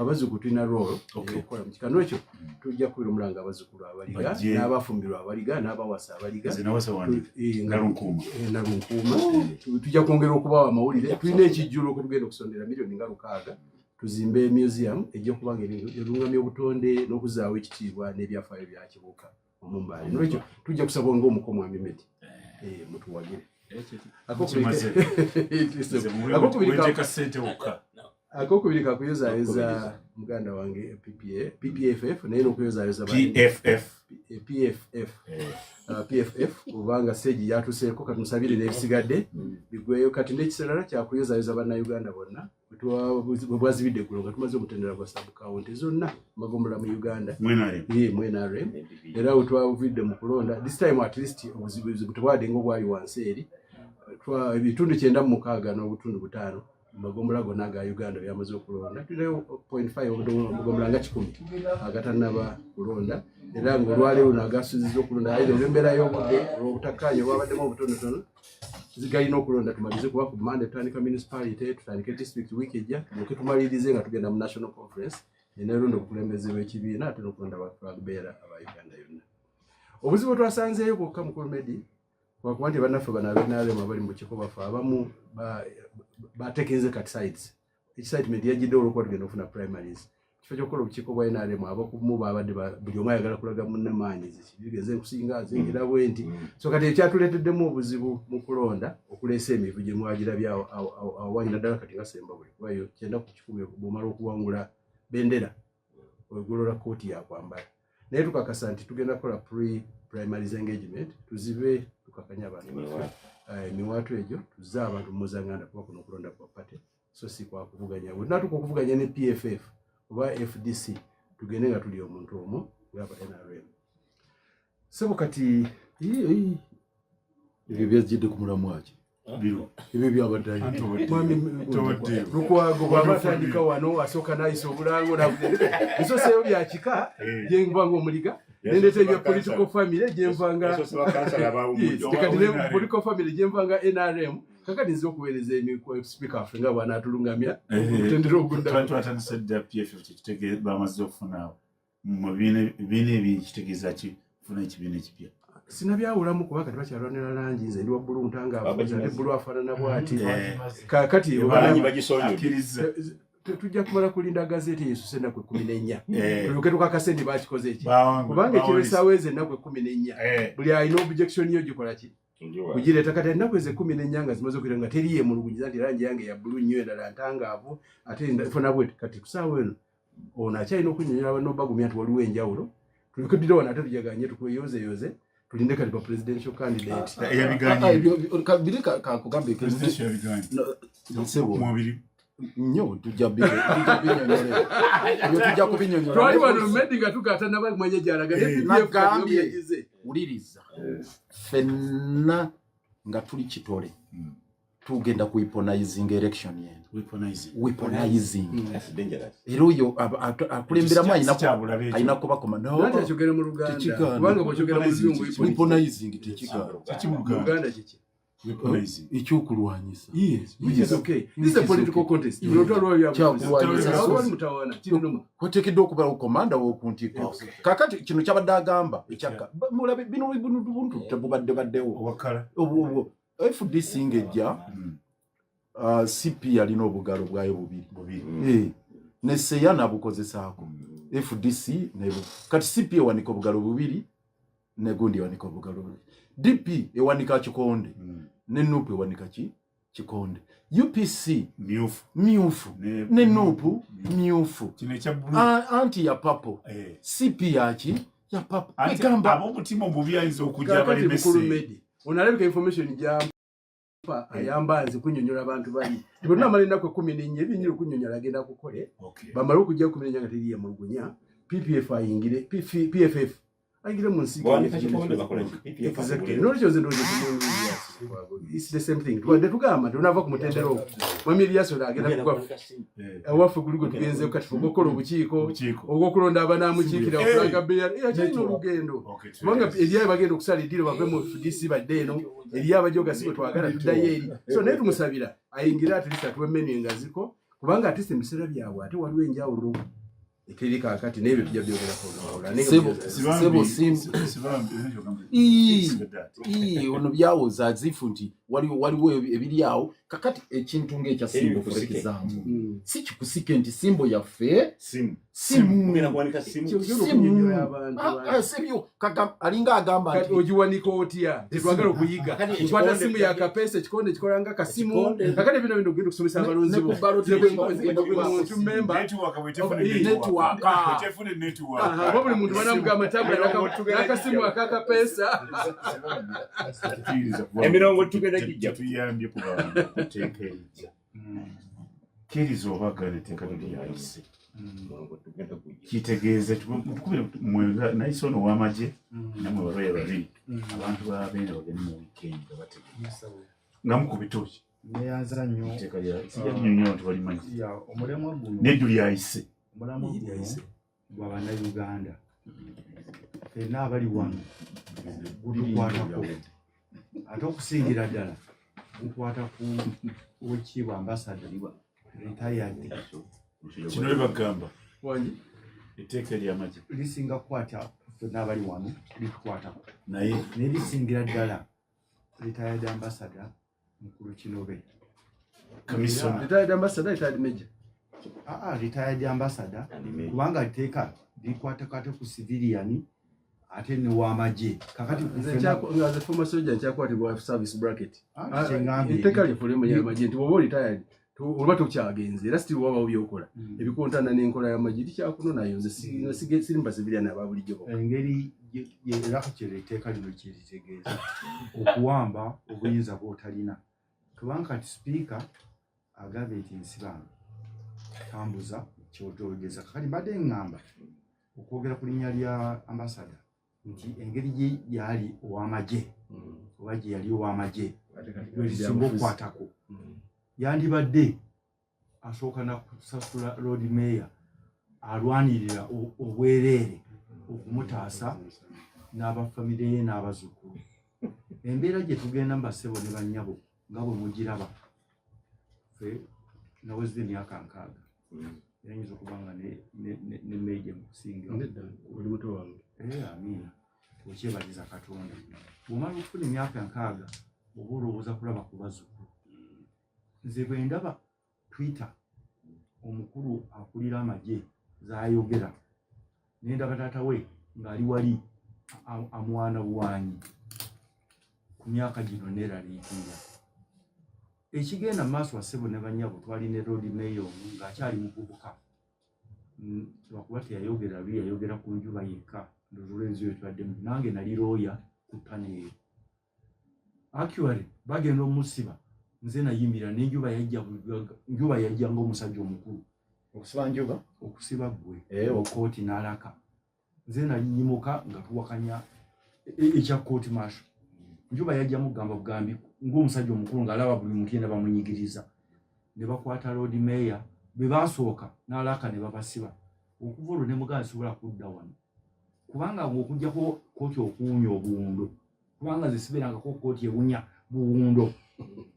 abazzukulu tulina role okukola mu kikano ekyo tujja kubira omulanga abazzukulu abaliga n'abafumbirwa abaliga n'abawasa abaliga nalunkuuma tujja kwongera okubawa amawulire tulina ekijjulo okutugenda okusondera miliyoni nga 6 tuzimbe museum ejja kubanga erungamya obutonde n'okuzaawo ekitiibwa n'ebyafaayo bya kibuga Omumbaale nolwekyo tujja kusaba ng'omukomo Amimedi mutuwagire akokubiri kakuyozayeza muganda wange PPFF naye n'okuyozayeza PFF kubanga stage yatuseeko katumusabire n'ebisigadde bigweyo kati n'ekiseera kyakuyozayeza bannayuganda bonna bwe bwazibidde eggulo nga tumaze omutendera gwa sub-county zonna magombola mu Uganda mwenarem era we twavidde mu kulonda this time at least obuzibu tebwadde nga obwali wansi eri ebitundu 96 n'obutundu 5 magombolola gonna ga Uganda byamaze okulonda tuleyo 0.5 magombolola nga 10 agatanaba kulonda era ng'olwaleero nagasuuziza okulonda ayo embeera y'obudde olw'obutakkaanya obwabaddemu obutonotono zigalina okulonda tumalize kuba ku Monday tutandika municipality tutandike district week ejja tulyoke tumalirize nga tugenda mu national conference eneeronda okukulembeze b'ekibiina ate n'okulonda batwagbeera aba Uganda yonna. Obuzibu twasanzeeyo bwokka mukulu Medi wakuba nti bannaffe bano ab'NRM abali mu bukiiko bafe abamu batekenze kati sides excitement yajjidde olw'okuba tugenda okufuna primaries kifo ky'okukola obukiiko bwa NRM abakumu baabadde buli omu ayagala kulaga munnamaanyi zigeze nkusinga zingira bwe nti so kati ekyatuleeteddemu obuzibu mu kulonda okuleesa emivu gye mwagirabyawo awanyi naddala kati nga Semba bwe kubayo 9-10 bw'omala okuwangula bendera ogolola kooti yakwambala naye tukakasa nti tugenda kukola primaries engagement tuzibe tukakanya abantu emiwaatu egyo tuzze abantu muzanganda kuba kuno okulonda kwa pate so si kwa kuvuganya natuka okuvuganya ne PFF oba FDC tugende nga tuli omuntu omwo ng'aba NRM sebo kati ebyo byajjidde ku mulamu waki ebyo byabaddayo lukwago bwabatandika wano asooka nayisa obulango bisoseeyo byakika gyenva ng'omuliga nendeta ebya political family gyenvanga political family gyenvanga NRM kakati nze okuweereza speaker affe nga bw'anaatulungamya okutendera ogunda twatandise PFF kitegeeza bamaze okufuna mu bibiina ebikitegeeza kifuna ekibiina ekipya sinabyawulamu kuba kati bakyalwanira langi nze ndi wa bbulu ntangaaate bbulu afaanana bw'ati kakati tujja kumala kulinda gazeti yeesuse ennaku 14 tulyoke tukakase nti bakikoze eki kubanga ekirwesawo eze ennaku 14 buli alina objection yo gikola ki kugireeta kati ennaku eze 14 nga zimaze okuyita nga teri yemulugunyiza nti langi yange ya bbulu nnyo endala ntangaavu ate funa bweti kati kusaawa eno ono akyalina okunyonyola n'obagumya nti waliwo enjawulo tulyoke tudde wano ate tujaganye tukweyozeyoze tulinde kati ba presidential candidate biri kakugambe nnyo tujja kubinyonyola twali wano Medi nga tugaata nabamanye gyalaga nagambye wuliriza ffenna nga tuli kitole tugenda kuweaponizing election yenu weaponizing era oyo akulemberamu ayina kuba komandakyogere mu Luganda kubanga bw'okyogera mu Luzungu weaponizing tekigaalo Luganda kiki ekyokulwanyisa which is okay. This is a political contest. kwateekeddwa okubawo komanda w'okuntiiko kakati kino kyabadde agamba ekyaka mulabe bino buntu tebubadde baddewo FDC ng'ejja CP yalina obugalo bwayo bubiri ne Seya nabukozesaako FDC kati CP ewanika obugalo bubiri ne gundi ewanika obugalo bubiri DP ewanika kikonde ne NUP ewanika kikonde UPC myufu ne NUP myufu anti ya papo CP yaki ya papo egamba abomutima omubi ayinza okujja balemese onalabika information gyampa ayamba nze kunyonyola abantu bali tibona amala ennaku 14 ebinyira okunyonyola agenda kukole bamala okujja 14 nga teriye mu lugunya PPF ayingire PFF ayingire mu nsi it's the same thing tugamba tunava ku mutendero mwami Elias agenda kugwa awaffe guligo tugenze kati fugokola obukiiko ogwokulonda abanaamukiikira okulaga beya kyalina olugendo kubanga eriyo bagenda okusala eddiiro bave mu FDC badde eno eriyo abajoga sibe twagala tuddayo eri so naye tumusabira ayingira atilisa atuwe menu engaziko kubanga atise mu biseera byabwe ate waliwo enjawulo ekirika akati n'ebyo tujja byogerako ono byawoza azifu nti waliwo ebiri awo kakati ekintu ng'ekya simbo for example si kikusike nti simbo yaffe sibyo alinga agamba nti ogiwanika otya tetwagala okuyiga nkwata simu yakapesa ekikonde kikolanga kasimu kakati bino ogenda okusomesa abalonzi muntu memba oba buli muntu banamugamba tabulakasimu akakapesa emirongo tugenda kijja tuyambye ku bantu kuteeka erijja kiriza obagala etteeka lyayise kitegeeze tukubire nayise ono ow'amagye namwe balwaye babiri abantu babeera bagende mu wiikendi nga bategeeza nga mukubitoki neyanza nnyo sijanyonyo nti walimanyi omulemwa guno neddu lyayise omulamwa guno gwa bannayuganda fenna abali wano gutukwatako ate okusingira ddala gukwata ku wekiibwa ambasada retired kino libagamba etteeka eryamagye lisinga kukwata fenna abali wano litukwatako naye lisingira ddala retired ambasada mukulu Kinobe retired ambassador retired major retired ambassador kubanga teka likwata ku civilian ate ne wamaje kakati nze former soldier nchakwatibwa service bracket kyengambe iteka lifulemu ya maje nti wobo retired olwa tokyagenze era still waba obyokola ebikontana n'enkola y'amagye tikyakunona yonze sirimba civilian ababulijjo engeri era kukyeriteeka lino kyeritegeeza okuwamba obuyinza bw'otalina kubanga kati sipiika agambye nti nsibanga tambuza kyotoogeza kakati mbadde ngamba okwogera ku linnya lya ambasada nti engeri gye yali ow'amagye oba gye yali ow'amagye lwelisinga okukwatako yandibadde asooka nakusasula road mayor alwanirira obwereere okumutaasa n'abafamire ye n'abazzukulu embeera gye tugenda mu basebo ne bannyabo nga bwe mugiraba fe nawezze emyaka 6 yayinza okuba nga ne meeje mu kusinga oli muto wange amiina okyebaliza Katonda bw'omala okufuna emyaka 6 oba olowooza kulaba ku bazzukulu nze bwe ndaba Twitter omukulu akulira amagye z'ayogera nendaba taata we ng'ali wali amwana bwanyi ku myaka gino neeraliikirira ekigenda mu maaso wasebo ne bannyabo twalina road mayor ng'akyali muvubuka lwakuba teyayogera luli yayogera ku njuba yekka ndozolwenzi yo twaddemu nange nali looya ku paneeri actually bagenda omusiba nze nayimirira n'enjuba yajja ng'omusajja omukulu okusiba njuba okusiba ggwe okooti n'alaka nze nayimuka nga tuwakanya ekya kooti maasho njuba yajjamu kugamba bugambi ng'omusajja omukulu ng'alaba buli muntu yena bamunyigiriza ne bakwata road mayor be baasooka n'alaka ne babasiba okuva olwo ne mugaa nsobola kudda wano kubanga ng'okuggyako kooti okuwunya obuwundo kubanga zisiberangako kooti ewunya buwundo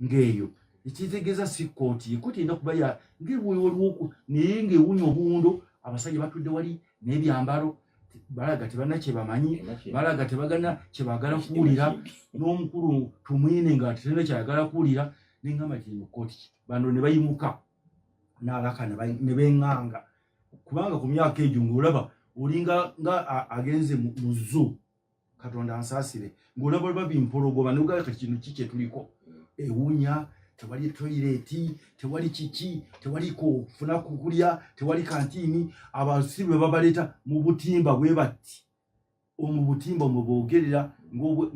ng'eyo ekitegeeza si kooti kooti erina kuba ng'ewaliwo naye ng'ewunya obuwundo abasajja batudde wali n'ebyambalo balaga tebalina kye bamanyi balaga tebagana kye baagala kuwulira n'omukulu tumwine nga terina kyayagala kuwulira n'engamba nti eno kooti bano ne bayimuka n'alaka ne beŋŋanga kubanga ku myaka egyo ng'olaba olinga nga agenze mu zoo Katonda ansaasire ng'olaba olaba bimpologoba n'ogala kati kino ki kye tuliko ewunya tewali toyireti tewali kiki tewali kufuna kukulya tewali kantiini abasibe babaleeta mu butimba bwe bati mu butimba mwe boogerera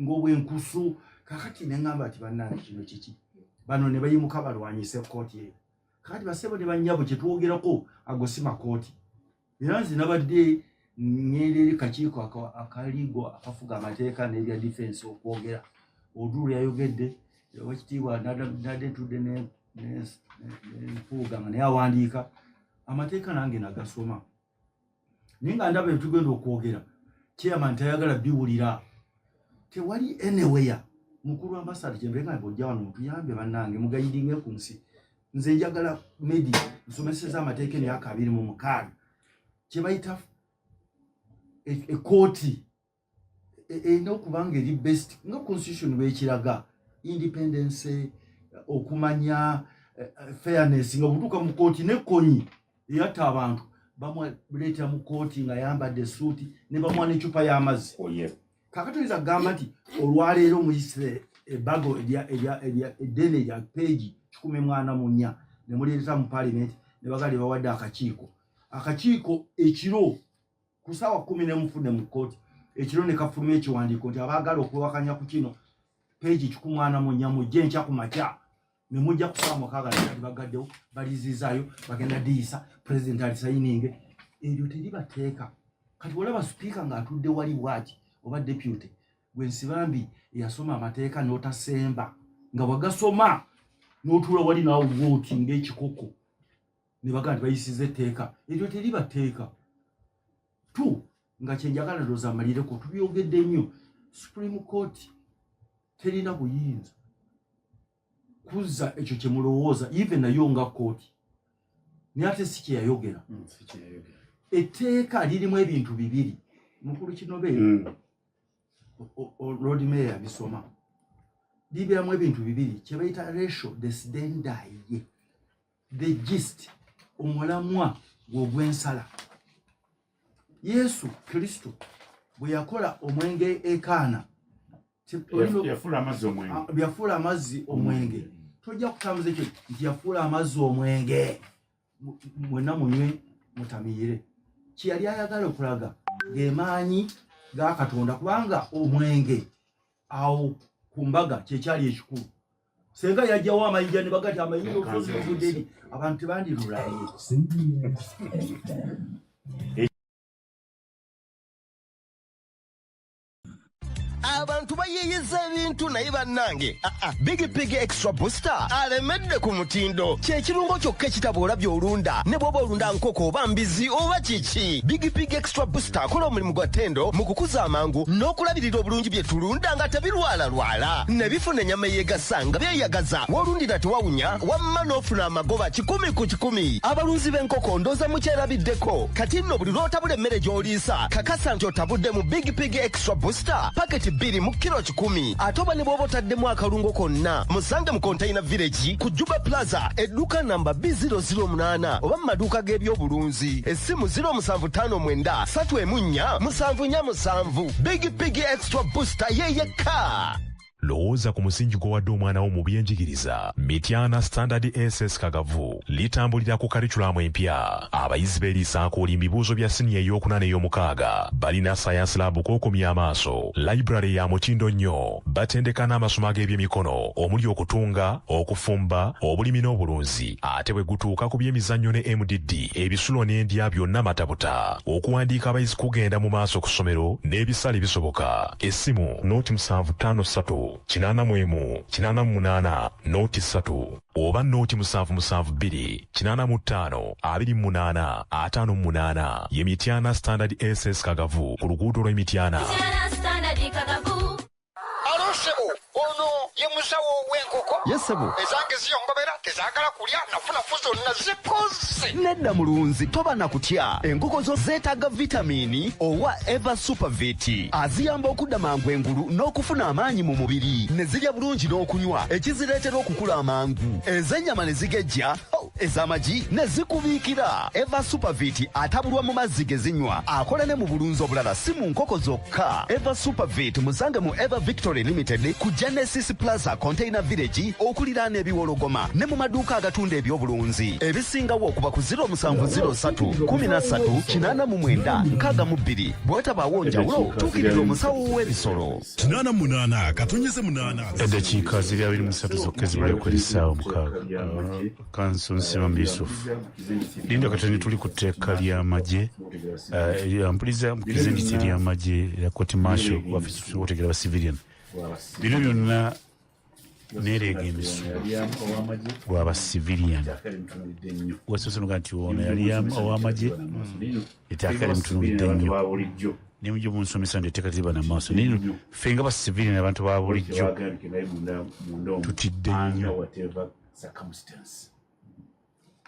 ng'obwenkusu kakati ne ŋŋamba ati bannange kino kiki bano ne bayimuka balwanyise kooti eyo kakati basebo ne bannyabo kye twogerako ago si makooti era nze nabadde ngenda eri kakiiko akaligo akafuga amateeka n'ebya defense okwogera Oduru yayogedde wakitiibwa nadde tudde n'enfuuga nga naye awandiika amateeka nange nagasoma naye nga ndaba ebitugenda okwogera chairman tayagala biwulira tewali anywhere mukulu ambasada kyembeeka ng'ojja wano mutuyambe bannange mugayidinge ku nsi nze njagala media nsomeseza amateeka emyaka 26 kye bayita ekooti erina okuba nga eri best nga constitution bwekiraga independence okumanya fairness nga butuuka mu kooti nekkonyi eyatta abantu bamuleetera mu kooti nga yambadde suuti ne bamuwa n'ecupa y'amazzi kakatoyinza kugamba nti olwaleero muyise ebbago eddene erya peegi 144 ne muleeta mu parliament ne bagala bawadde akakiiko ekiro ku ssaawa 10 n'enfudde mu kooti ekiro ne kafuluma ekiwandiiko nti abaagala okwewakanya ku kino peegi 144 mujje enkya ku makya ne mujja ku ssaawa 6 bagaddewo balizizaayo bagenda diisa pulezidenti alisayininge eryo teribateeka kati olaba sipiika ng'atudde wali bwati oba deputy gwe nsibambi eyasoma amateeka n'otasemba nga wagasoma n'otuula wali naawe bwoti ng'ekikoko ne baga nti bayisiza etteeka eryo teribateeka tu nga kyenjagala ndooza amalireko tubyogedde nnyo Supreme Court terina buyinza kuzza ekyo kye mulowooza even nayo nga kooti naye ate si kyeyayogera etteeka lirimu ebintu bibiri mukulu kinobe Lord Mayor yabisoma libiramu ebintu bibiri kye bayita ratio decidendi the gist omulamwa gw'ogwensala Yesu Kristo bwe yakola omwenge ekaana yafuula amazzi omwenge tojja kutambuza ekyo nti yafuula amazzi omwenge mwenna munywe mutamiyire kyeyali ayagala okulaga ng'emaanyi ga Katonda kubanga omwenge awo ku mbaga kyekyali ekikulu senga yajjawo amayinja ne bagati amayinja okusozi luvudde eri abantu tebandirulaye abantu bayeyeza ebintu naye bannange Big Pig Extra Booster alemedde ku mutindo kyekirungo kyokka ekitaboola by'olunda ne bw'oba olunda nkoko oba mbizi oba kiki Big Pig Extra Booster akola omulimu gwa ttendo mu kukuza amangu n'okulabirira obulungi bye tulunda nga tebirwalalwala ne bifuna ennyama eyeegasa nga byeyagaza w'olundira tewawunya wamma n'ofuna amagoba 100 ku 100 abalunzi b'enkoko ndooza mukyerabiddeko kati nno buli lw'otabula emmere gy'oliisa kakasa nti otabudde mu Big Pig Extra Booster paketi 2 mu kilo 10 ate oba ne bw'oba otaddemu akalungo konna musange mu Container Village ku Juba Plaza edduuka namba B008 oba mu maduuka g'ebyobulunzi essimu 0759 314 Big Pig Extra Booster yeyekka. Lowooza ku musingi gwowadde omwana wo mu byenjigiriza. Mityana Standard SS Kagavu litambulira ku karikulamu empya. Abayizi b'eriisaako olimbibuuzo bya siniya ey'okuna n'ey'omukaaga balina science lab k'okomya amaaso, library ya mutindo nnyo, batendeka n'amasomo ag'ebyemikono omuli okutunga, okufumba, obulimi n'obulunzi, ate bwe gutuuka ku by'emizannyo ne MDD ebisulo n'endya byonna matabuta. Okuwandiika abayizi kugenda mu maaso ku ssomero n'ebisale bisoboka. Essimu nooti 753 88 nooti 3 oba nooti 772 85 28 58 ye Mityana Standard SS Kagavu ku luguudo lw'Emityana. Alosebo ono ye musawo w'enkoko Yesebo ezange ziyongobera tezaagala kulya nafunafu zonna zikoze nedda mulunzi toba na kutya enkoko zo zeetaaga vitamiini owa Eva Supervit aziyamba okudda mangu engulu n'okufuna amaanyi mu mubiri ne zirya bulungi n'okunywa ekizireetera okukula amangu ez'ennyama ne zigejja ez'amagi ne zikubiikira Eva Supervit atabulwa mu mazzi ge zinywa akola ne mu bulunzi obulala si mu nkoko zokka Eva Supervit musange mu Eva Victory Limited ku Genesis Plaza Container Village okuliraana ebiwologoma ne mu maduuka agatunda ebyobulunzi ebisingawo okuva ku 0703-13-89-62 bwetabaawo njawulo tuukirira omusawo w'ebisolo 88 katonyeze 8 eddakiika ziri 23 zokka ezibulayo kw'erisaawa 6 kansonsima Yusufu linda katani tuli ku tteeka ly'amagye ampuliza mukize nditi ly'amagye lya court martial wafisi otegera ba civilian bino byonna nereega emisu lwaba civilian wasosonoga nti ono yali ow'amagye etteeka limutunulidde nnyo ne mujja munsomesa nti etteeka tiriba namaaso naye ffe nga ba civilian abantu ba bulijjo tutidde nnyo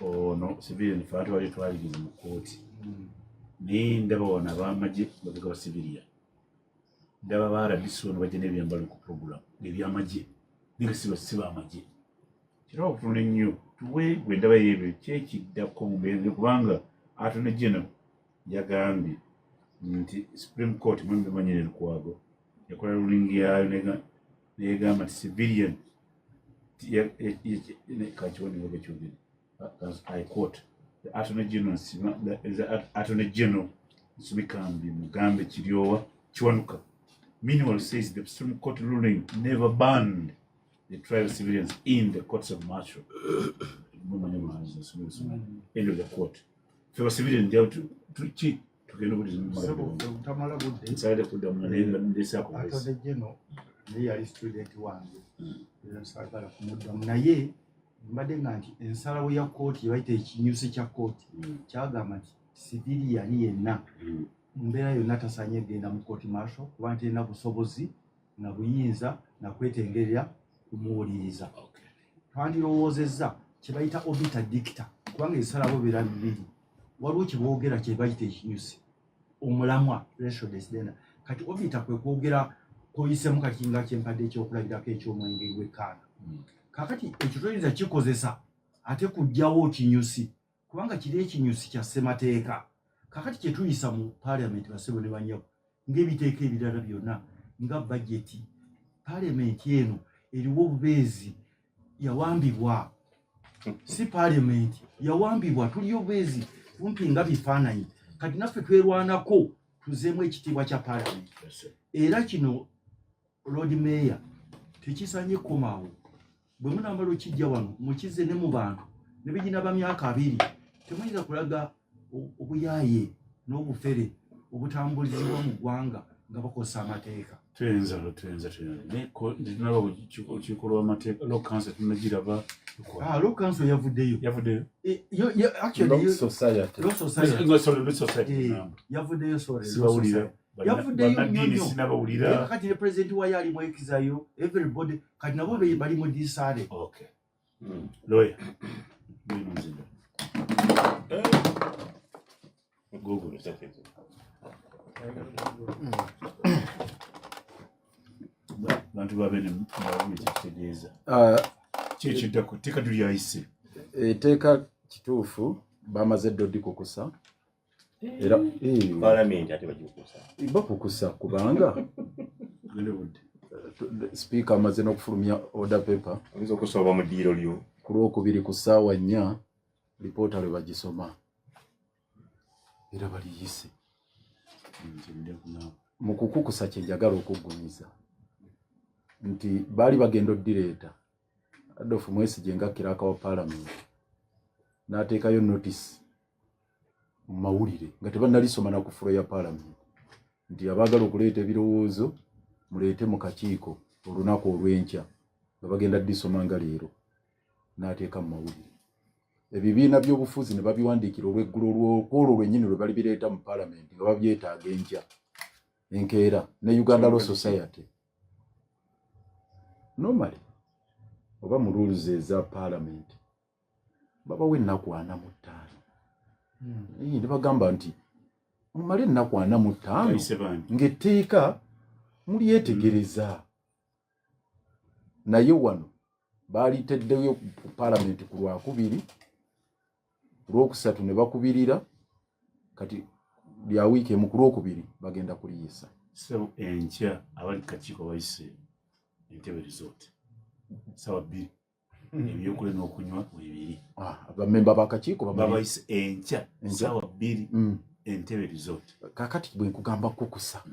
ono civilian fe ate wali twaliriza mu kooti naye ndaba wano ab'amagye bavuga ba civilian ndaba baarabisi ono bajja n'ebyambalo ku program ebyamagye niga siba amagye kirawa okutunula ennyo tuwe gwe ndaba yeebyo kyekiddako mu mbeera kubanga atone geno yagambye nti Supreme Court mwembe manyire Lukwago yakola rulingi yayo negamba nti civilian kakiwani woga kyogere I quote the Attorney General Subikambi Mugambe Kiryowa Kiwanuka meanwhile says the Supreme Court ruling never banned the trial civilians in the courts of martial. End of the quote. If a civilian dealt to cheat to get over his inside the put them in this Attorney General, they are student one. Naye mbadde nga nti ensalawo ya kkooti yebayita ekinyusi kya kkooti kyagamba nti siviliyani yenna mu mbeera yonna tasaanye genda mu kooti maaso kuba nti erina busobozi na buyinza nakwetengerera kumuwuliriza. Twandirowoozezza kye bayita obita dicta kubanga ebisalawo beera bibiri waliwo kye boogera kye bayita ekinyusi omulamwa ratio desidenda kati obita kwe kwogera koyisemu kakinga kyempadde ekyokulabirako ekyomwenge gw'ekkaana. Kakati ekyo toyinza kikozesa ate kujjawo kinyusi kubanga kiri ekinyusi kya ssemateeka. Kakati kye tuyisa mu paalamenti basebo ne banyabo ng'ebiteeka ebirala byonna nga bajeti paalamenti eno eriwo obubeezi yawambibwa si paalamenti yawambibwa tuli obubeezi kumpi nga bifaananyi kati naffe twerwanako tuzeemu ekitiibwa kya paalamenti era kino Lord Mayor tekisaanye kkomaawo bwe munamala okijja wano mukize ne mu bantu ne bigina ba myaka 2 temuyinza kulaga obuyaaye n'obufere obutambulizibwa mu ggwanga nga bakozesa amateeka. Tuyenza olukiiko lw'amateeka law council tunagiraba. Law council yavuddeyo yavuddeyo nnyo kati ne pulezidenti wayo ali mwekizayo everybody kati nabo bali mu disaale. Lawyer bantu babene kitegeeza kyekiddako tteeka tulyayise etteeka kituufu bamaze dodi kukusa era paalamenti ate bakukusa kubanga sipiika amaze n'okufulumya order paper oyinza okusooba mu ddiiro lyo ku Lwokubiri ku ssaawa 4 lipoota lwe bagisoma era baliyise mu kukukusa kye njagala okuggumiza nti baali bagenda oddireeta Adolf Mwesigye nga kiraka wa paalamenti n'ateekayo notice mu mawulire nga tebannalisoma na ku fulo ya paalamenti nti abaagala okuleeta ebirowoozo muleete mu kakiiko olunaku olw'enkya nga bagenda disoma nga leero n'ateeka mu mawulire. Ebibiina by'obufuzi ne babiwandiikira olw'eggulo olwo lwennyini lwe bali bireeta mu paalamenti nga babyetaaga enkya enkeera ne Uganda Law Society normally oba mu rules eza paalamenti babawo ennaku 45 ne bagamba nti mumale ennaku 45 ng'etteeka mulyetegereza naye wano baaliteddeyo ku paalamenti ku Lwakubiri Lwokusatu ne bakubirira kati lya wiiki emu ku Lwokubiri bagenda kuliyisa. So enkya abali kakiiko bayise Entebbe resort sawa 2 ebyokulya n'okunywa bibiri abamemba bakakiiko babayise enkya sawa 2 Entebbe resort. Kakati bwe nkugamba kukusa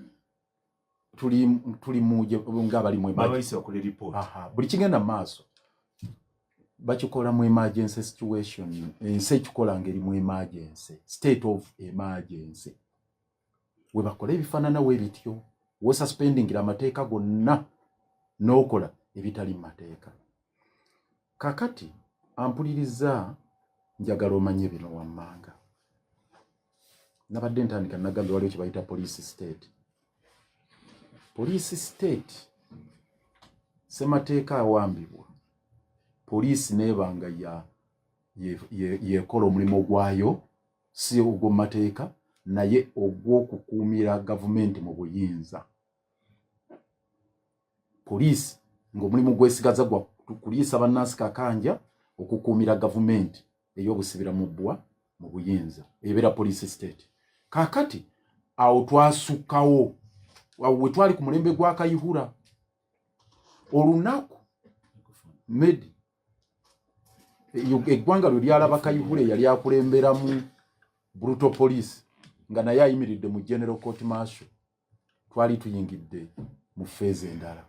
tuli muje ng'abali mu babayise bakola report buli kigenda maaso bakikola mu emergency situation ensi ekikola ngeri mu emergency state of emergency we bakola ebifaanana we bityo we suspendingira amateeka gonna n'okola ebitali mu mateeka. Kakati ampuliriza njagala omanye bino wammanga nabadde ntandika nagambye waliwo kye bayita police state. Police state semateeka awambibwa poliisi neebanga yekola omulimu gwayo si ogw'omumateeka naye ogw'okukuumira gavumenti mu buyinza. Poliisi ng'omulimu gwesigaza gwa kuliisa bannansi kakanja okukuumira gavumenti ey'obusibira mu bbwa mu buyinza ebeera police state. Kakati awo twasukkawo we twali ku mulembe gwa Kayihura olunaku Medi eggwanga lwe lyalaba Kayihura yali akulemberamu brutal police nga naye ayimiridde mu general court martial twali tuyingidde mu feezi endala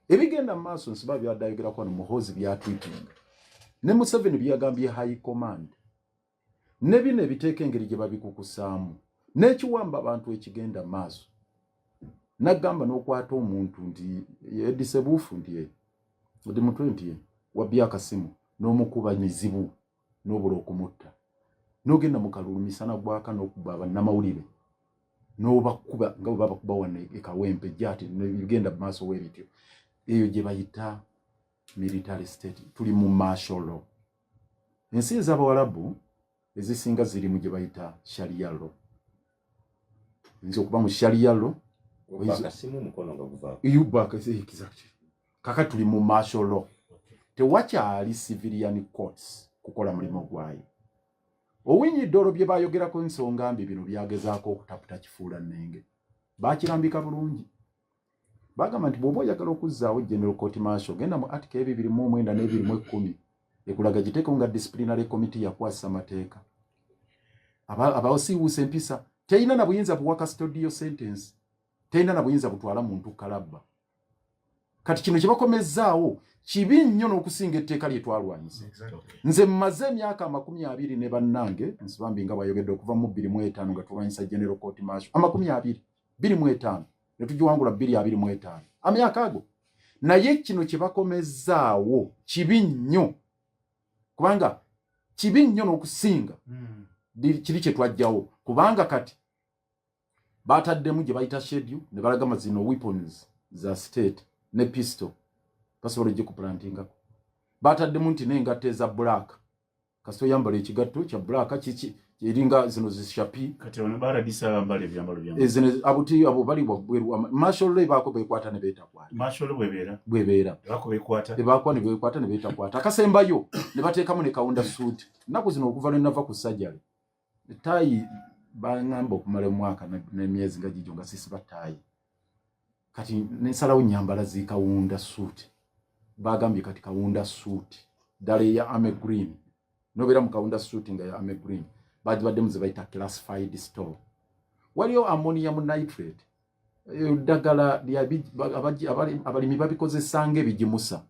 ebigenda mu maaso nsiba byaddayogerako wano Muhoozi byatwitinga ne Museveni byagambye high command ne bino ebiteeka engeri gye babikukusaamu n'ekiwamba abantu ekigenda mu maaso nagamba n'okwata omuntu nti yedisebuufu nti ndi mu 20 wabbye akasimu n'omukuba mizibu n'obula okumutta n'ogenda mu kalulu misana gwaka n'okuba bannamawulire n'obakuba nga bwe babakuba wano ekawempe jati nebigenda mu maaso w'ebityo eyo gye bayita military state. Tuli mu martial law. Ensi ez'Abawarabu ezisinga ziri mu gye bayita sharia law. Nzo kuba mu sharia law bakasimu mukono nga guva exactly. Kaka tuli mu martial law. Tewakyali civilian courts kukola mulimo gwayo. Owinyi dolo bye bayogerako ensonga mbi bino byagezaako okutaputa kifuula nnenge. Bakirambika bulungi. Bagamba nti bw'oba oyagala okuzzaawo general court martial genda mu article 2.9 ne 2.10 ekulaga giteeko nga disciplinary committee yakwasa amateeka. Abawosiiwuusa empisa teyina na buyinza buwa custodial sentence, teyina na buyinza butwala muntu kalabba. Kati kino kye bakomezzaawo kibi nnyo n'okusinga etteeka lye twalwanyisa. Nze mmaze emyaka 20 ne bannange nsibambi nga bayogedde okuva mu 2005 nga tulwanyisa general court martial 2025 ne tugiwangula 2025 amyaka ago. Naye kino kye bakomezzaawo kibi nnyo kubanga kibi nnyo n'okusinga kiri kye twajjawo kubanga kati bataddemu gye bayita schedule ne balagama zino weapons za state ne pistol basobola okuplantingako. Bataddemu nti n'engatto eza black kasito yambala ekigatto kya black kiki eringa zino zishapi kati ono baradisa bambale byambalo byambalo zino abuti abo bali bweru martial law bako bekwata ne beta kwata martial law bwebera bako bekwata ne bekwata ne beta kwata akasembayo ne bateekamu ne kaunda suit nako zino okuva ne nava ku sajjale tai bangamba okumala mwaka ne myezi nga gijo nga sisi batayi kati nensalawo nyambala zikawunda suit bagambye kati kawunda suit dale ya ame green nobera mu kawunda suit nga ya ame green badde muze bayita classified store waliyo ammonium nitrate dagala abalimi babikozesanga ebigimusa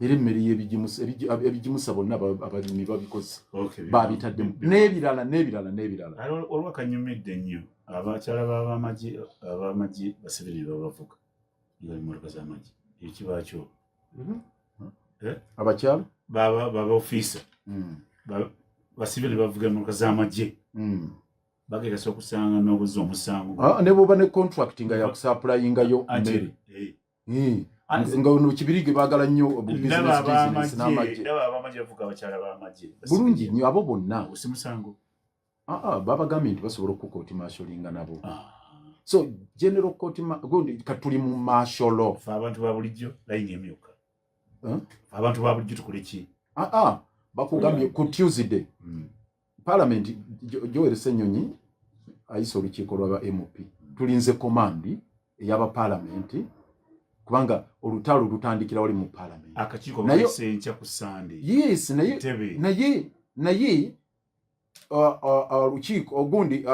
era emmere y'ebigimusa bonna abalimi babikoze babitaddemu n'ebirala olwakanyumidde nnyo abakyala b'abamagye basibiri babavuga nga emmotoka z'amagye ekibakyo abakyala baba officer basibiri bavuga emmotoka z'amagye bagegesa okusanga n'obuzi omusango ne bwoba ne contract nga yakusapulayingayo mmere nga ono kibirige bagala nnyo business n'amagye bavuga abakyala b'amagye bulungi nnyo abo bonna osimusango babagambye nti basobola okukooti marshalinga nabo so general court gundi katuli mu martial law abantu ba bulijjo layini emyuka abantu ba bulijjo tukole ki bakugambye ku Tuesday parliament Joel Senyonyi ayise olukiiko lw'aba MP tulinze komandi ey'aba parliament kubanga olutalo lutandikira wali mu parliament akakiiko basencha ku Sunday yes naye olukiiko ogundi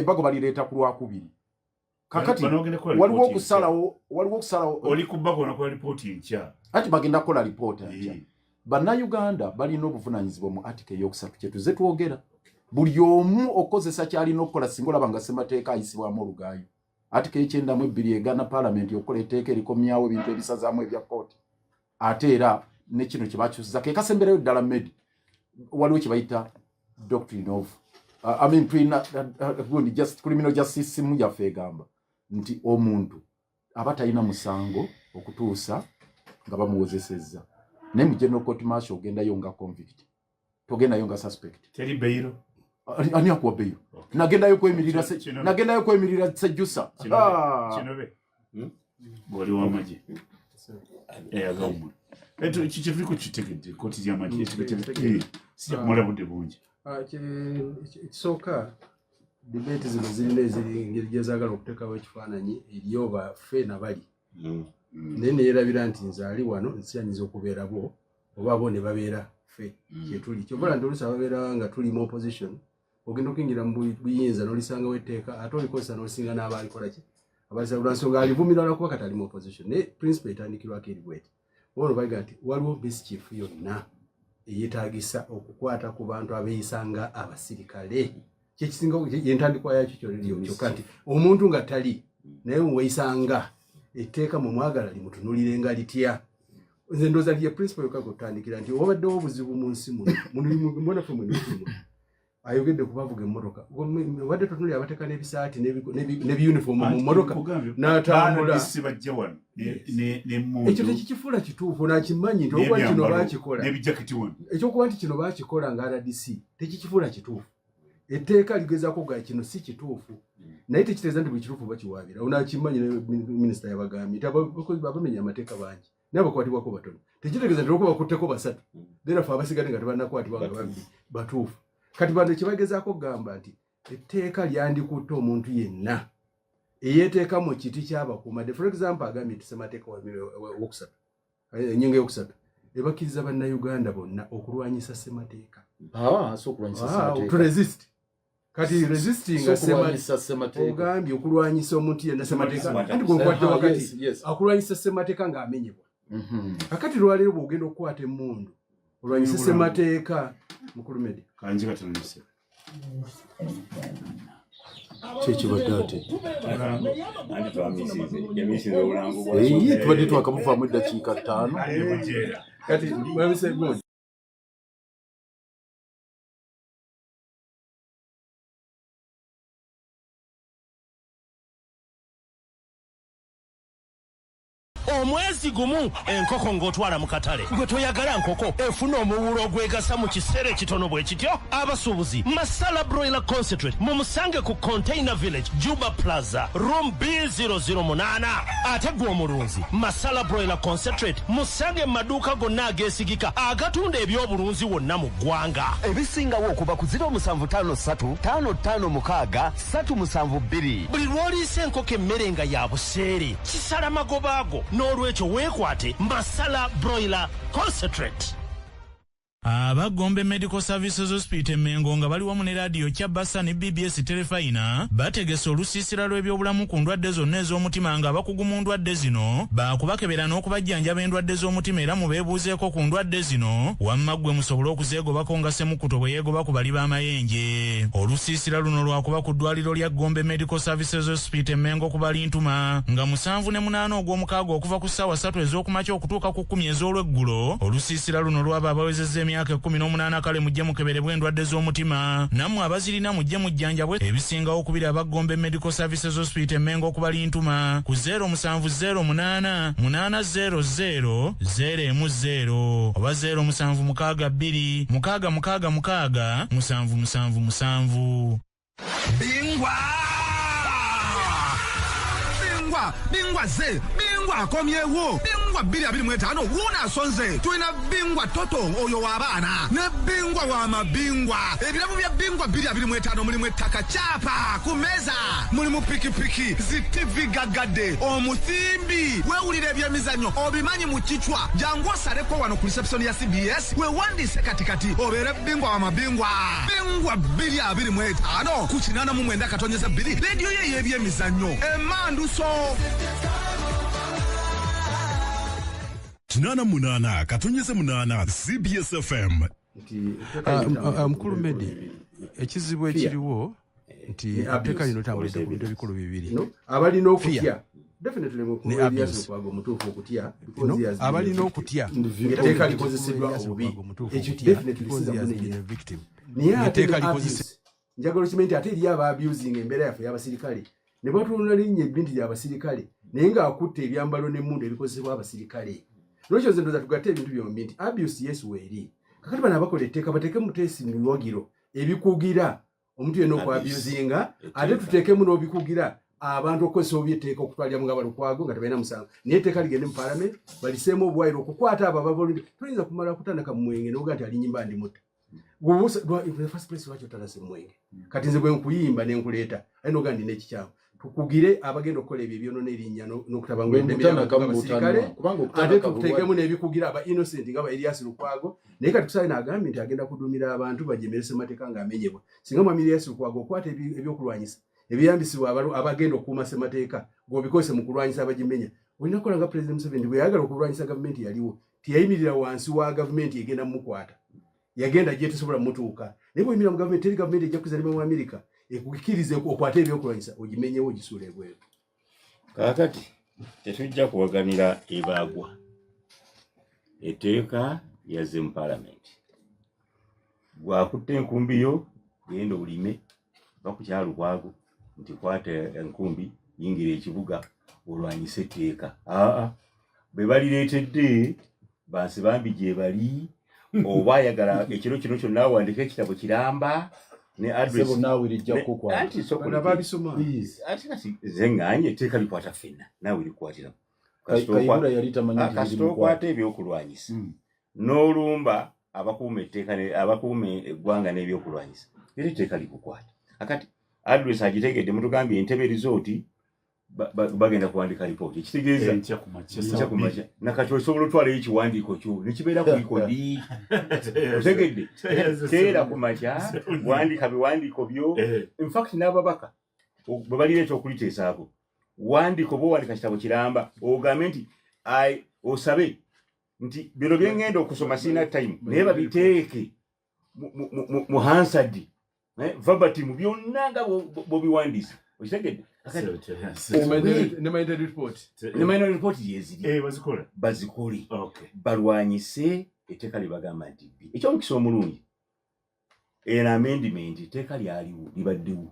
bago balireeta ku Lwakubiri kakati waliwo okusalawo oli ku bago nakola report nkya ati bagenda kola report nkya Bannayuganda balina obuvunaanyizibwa mu article eyokusatu kye tuze twogera buli omu okozesa kyalina okukola singa olaba nga ssemateeka ayisibwamu olugaayo article 9.2 egana parliament okola etteeka erikomyawo ebintu ebisazaamu ebya kooti ate era ne kino kye bakyusiza ke kasemberayo ddala medi waliwo kye bayita doctrine of just criminal justice mu yaffe egamba nti omuntu aba talina musango okutuusa nga bamuwozesezza naye mu general court martial ogendayo nga convict togendayo nga suspect teri bairo ani akuwa bairo nagendayo kwemirira sejjusa kinobe bwali w'amagye agawumula kikiviko kitegedde kooti y'amagye sijja kumala budde bungi ekisooka debate zino zirina engeri gye zaagala okuteekawo ekifaananyi eriyo baffe nabali naye neerabira nti nze ali wano nsiyanyiza okubeerabo oba bo ne babeera ffe kyetuli kyokola nti oluusi ababeera nga tuli mu opposition ogenda okuyingira mu buyinza n'olisangawo etteeka ate olikozesa n'olisinga n'abaalikola ki abalisa lwansonga alivumira lwakuba kati ali mu opposition naye principle etandikirwako eri bweti ono bayiga nti waliwo mischief yonna eyeetaagisa okukwata ku bantu abeeyisanga abasirikale kyekisinga yentandikwa yakyo kyokka nti omuntu nga tali naye weeyisanga etteeka mu mwagala limutunulirenga litya nze ndoza ndiye principle yokago tandikira nti obadde obuzibu mu nsi muno mbona fwe muno ayogedde kubavuga emmotoka wadde tutunuli abateka n'ebisaati n'ebiuniform mu mmotoka n'atambula ekyo tekikifuula kituufu nakimanyi nti okuba kino baakikola ekyokuba nti kino baakikola nga RDC tekikifuula kituufu etteeka ligezaako ga kino si kituufu naye tekitegeeza nti buli kituufu bakiwaabira onakimanyi minisita yabagambye nti abamenya amateeka bangi naye bakwatibwako batono tekitegeeza nti olwokuba bakutteko basatu nerafe abasigadde nga tebanakwatibwa nga babiri batuufu kati bano kyebagezaako kugamba nti etteeka lyandikutte omuntu yenna eyeeteeka mu kiti ky'abakuumadde for example agambye nti ssemateeka wokusatu ennyingo eyokusatu ebakkiriza bannayuganda bonna okulwanyisa ssemateeka to resist kati resisting ssemateeka ogambye okulwanyisa omuntu yenna ssemateeka anti gwekwatde wakati akulwanyisa ssemateeka ng'amenyebwa akati lwaleero bw'ogenda okukwata emmundu olwanyisa ssemateeka mukulu Medi kanji katonese kyekibadde ate yamisize tubadde twakamuvaamu eddakiika 5 kati mwebise gundi omwezi gumu enkoko ng'otwala mu katale gwe toyagala nkoko efuna omuwulo ogwegasa mu kiseera ekitono bwe kityo abasuubuzi Masala Broiler Concentrate mumusange ku Container Village Juba Plaza room B008 ate gwe omulunzi Masala Broiler Concentrate musange mu maduuka gonna ageesigika agatunda ebyobulunzi wonna mu ggwanga ebisingawo okuva ku 0753556372 buli lw'oliisa enkoko emmere nga ya buseere kisala magoba ago n'olwekyo weekwate Masala Broiler Concentrate. Abagombe Medical Services Hospital Mengo nga bali wamu ne radio Kyabasa ne BBS Telefina bategese olusiisira lw'ebyobulamu ku ndwadde zonna ez'omutima nga bakugu mu ndwadde zino baakubakebera n'okubajjanjaba endwadde z'omutima era mubeebuuzeeko ku ndwadde zino wamma ggwe musobole okuzeegobako nga Ssemukuto bwe yeegoba ku bali b'amayenje. Olusiisira luno lwakuba ku ddwaliro lya Gombe Medical Services Hospital Mengo ku bali Ntuma nga 7 ne 8 ogw'omukaaga okuva ku ssaawa 3 ez'okumakya okutuuka ku 10 ez'olweggulo. Olusiisira luno lwaba abawezezza emyaka 18 kale mujje mukeberebwe endwadde z'omutima nammwe abazirina mujje mujjanjabwe ebisingawo okubiri abagombe Medical Services Hospital Mengo okubali Ntuma ku 0708 800 010 oba 0762 666 777. Bingwa akomyewo bingwa 225 wuna sonze tuina bingwa toto oyo w'abaana ne bingwa wa mabingwa ebirabu bya bingwa 225 mulimu ettaka chapa ku meza mulimu pikipiki zitivi gagadde omusimbi wewulira ebyemizannyo obimanyi mu kichwa jangu osaleko wano ku reception ya CBS wewandise katikati obeere bingwa wa mabingwa bingwa 225 ku 89.2 radio ye y'ebyemizannyo emanduso 88 katonyeze 8 CBS FM. Mukulu Medi ekizibu ekiriwo nti etteeka lino tambulidde ku bintu ebikulu bibiri abalina okutya definitely mukuwago mutuufu okutya abalina okutya etteeka likozesebwa obubi ekyo definitely victim etteeka likozesebwa njagala okimanyi nti ate eri aba abusing embeera yaffe y'abasirikale ne batunula linnya ebbinti ly'abasirikale naye ng'akutte ebyambalo n'emmundu ebikozesebwa abasirikale. Lwekyo nze ndoza tugatte ebintu byombi nti abuse Yesu weeri kakati bano abakola etteeka bateeke muteesi mu biwagiro ebikugira omuntu yenna okwabusinga ate tuteekemu n'obikugira abantu okukozesa obyetteeka okutwalira nga balukwago nga tebalina musango naye etteeka ligende mu paalamenti baliseemu obwayiro okukwata abo abavolunteer. Tuyinza kumala kutandika mu mwenge n'oga nti alinyimba ndimutta first place lwaki otalase mwenge kati nze bwe nkuyimba ne nkuleeta aye n'oga ndina ekikyamu tukugire abagenda okukola ebyo ebyonona erinnya n'okutabangula endembe y'abasirikale ate tuteekemu n'ebikugira aba innocent nga ba Elias Lukwago naye kati tusale n'agambye nti agenda kuduumira abantu bajemere ssemateeka ng'amenyebwa singa mwami Elias Lukwago okwata ebyokulwanyisa ebyeyambisibwa abagenda okukuuma ssemateeka ng'obikozese mu kulwanyisa abagimenya olina kukola nga President Museveni bwe yayagala okulwanyisa gavumenti yaliwo teyayimirira wansi wa gavumenti egenda mumukwata yagenda gye tesobola mutuuka naye bw'oyimirira mu gavumenti teri gavumenti ejja kuzalibwa mu Amerika ekukikirize okwata ebyokulwanyisa ogimenyewo ogisuula ebweru. Kakati tetujja kuwaganira ebaagwa etteeka yazze mu paalamenti bw'akutte enkumbi yo genda olime bakukyala lukwago nti kwata enkumbi yingira ekibuga olwanyisa etteeka bwe balireetedde bansi bambi gye bali oba ayagala ekiro kino kyonna awandika ekitabo kiramba ne address anti zeŋŋanye etteeka likwata ffenna naawe likwatira kasita okwata ebyokulwanyisa n'olumba abakuuma etteeka abakuuma eggwanga n'ebyokulwanyisa era etteeka likukwata akati address agitegedde mutugambye entebe rizooti bagenda kuwandika lipooti ekitegeeza enkya kumakya nakati osobola otwalayo ekiwandiiko kyo nekibeera ku likodi otegedde teera kumakya wandika biwandiiko byo infact n'ababaka bwe balireeta okuliteesaako wandika oba owandika kitabo kiramba ogambe nti osabe nti bino byengenda okusoma sirina time naye babiteeke mu hansard verbatim byonna nga bwobiwandiisa okitegedde ne minority report yeziri bazikole balwanyise etteeka libagamba nti ekyomukisa omulungi eno amendiment etteeka lyaliwo libaddewo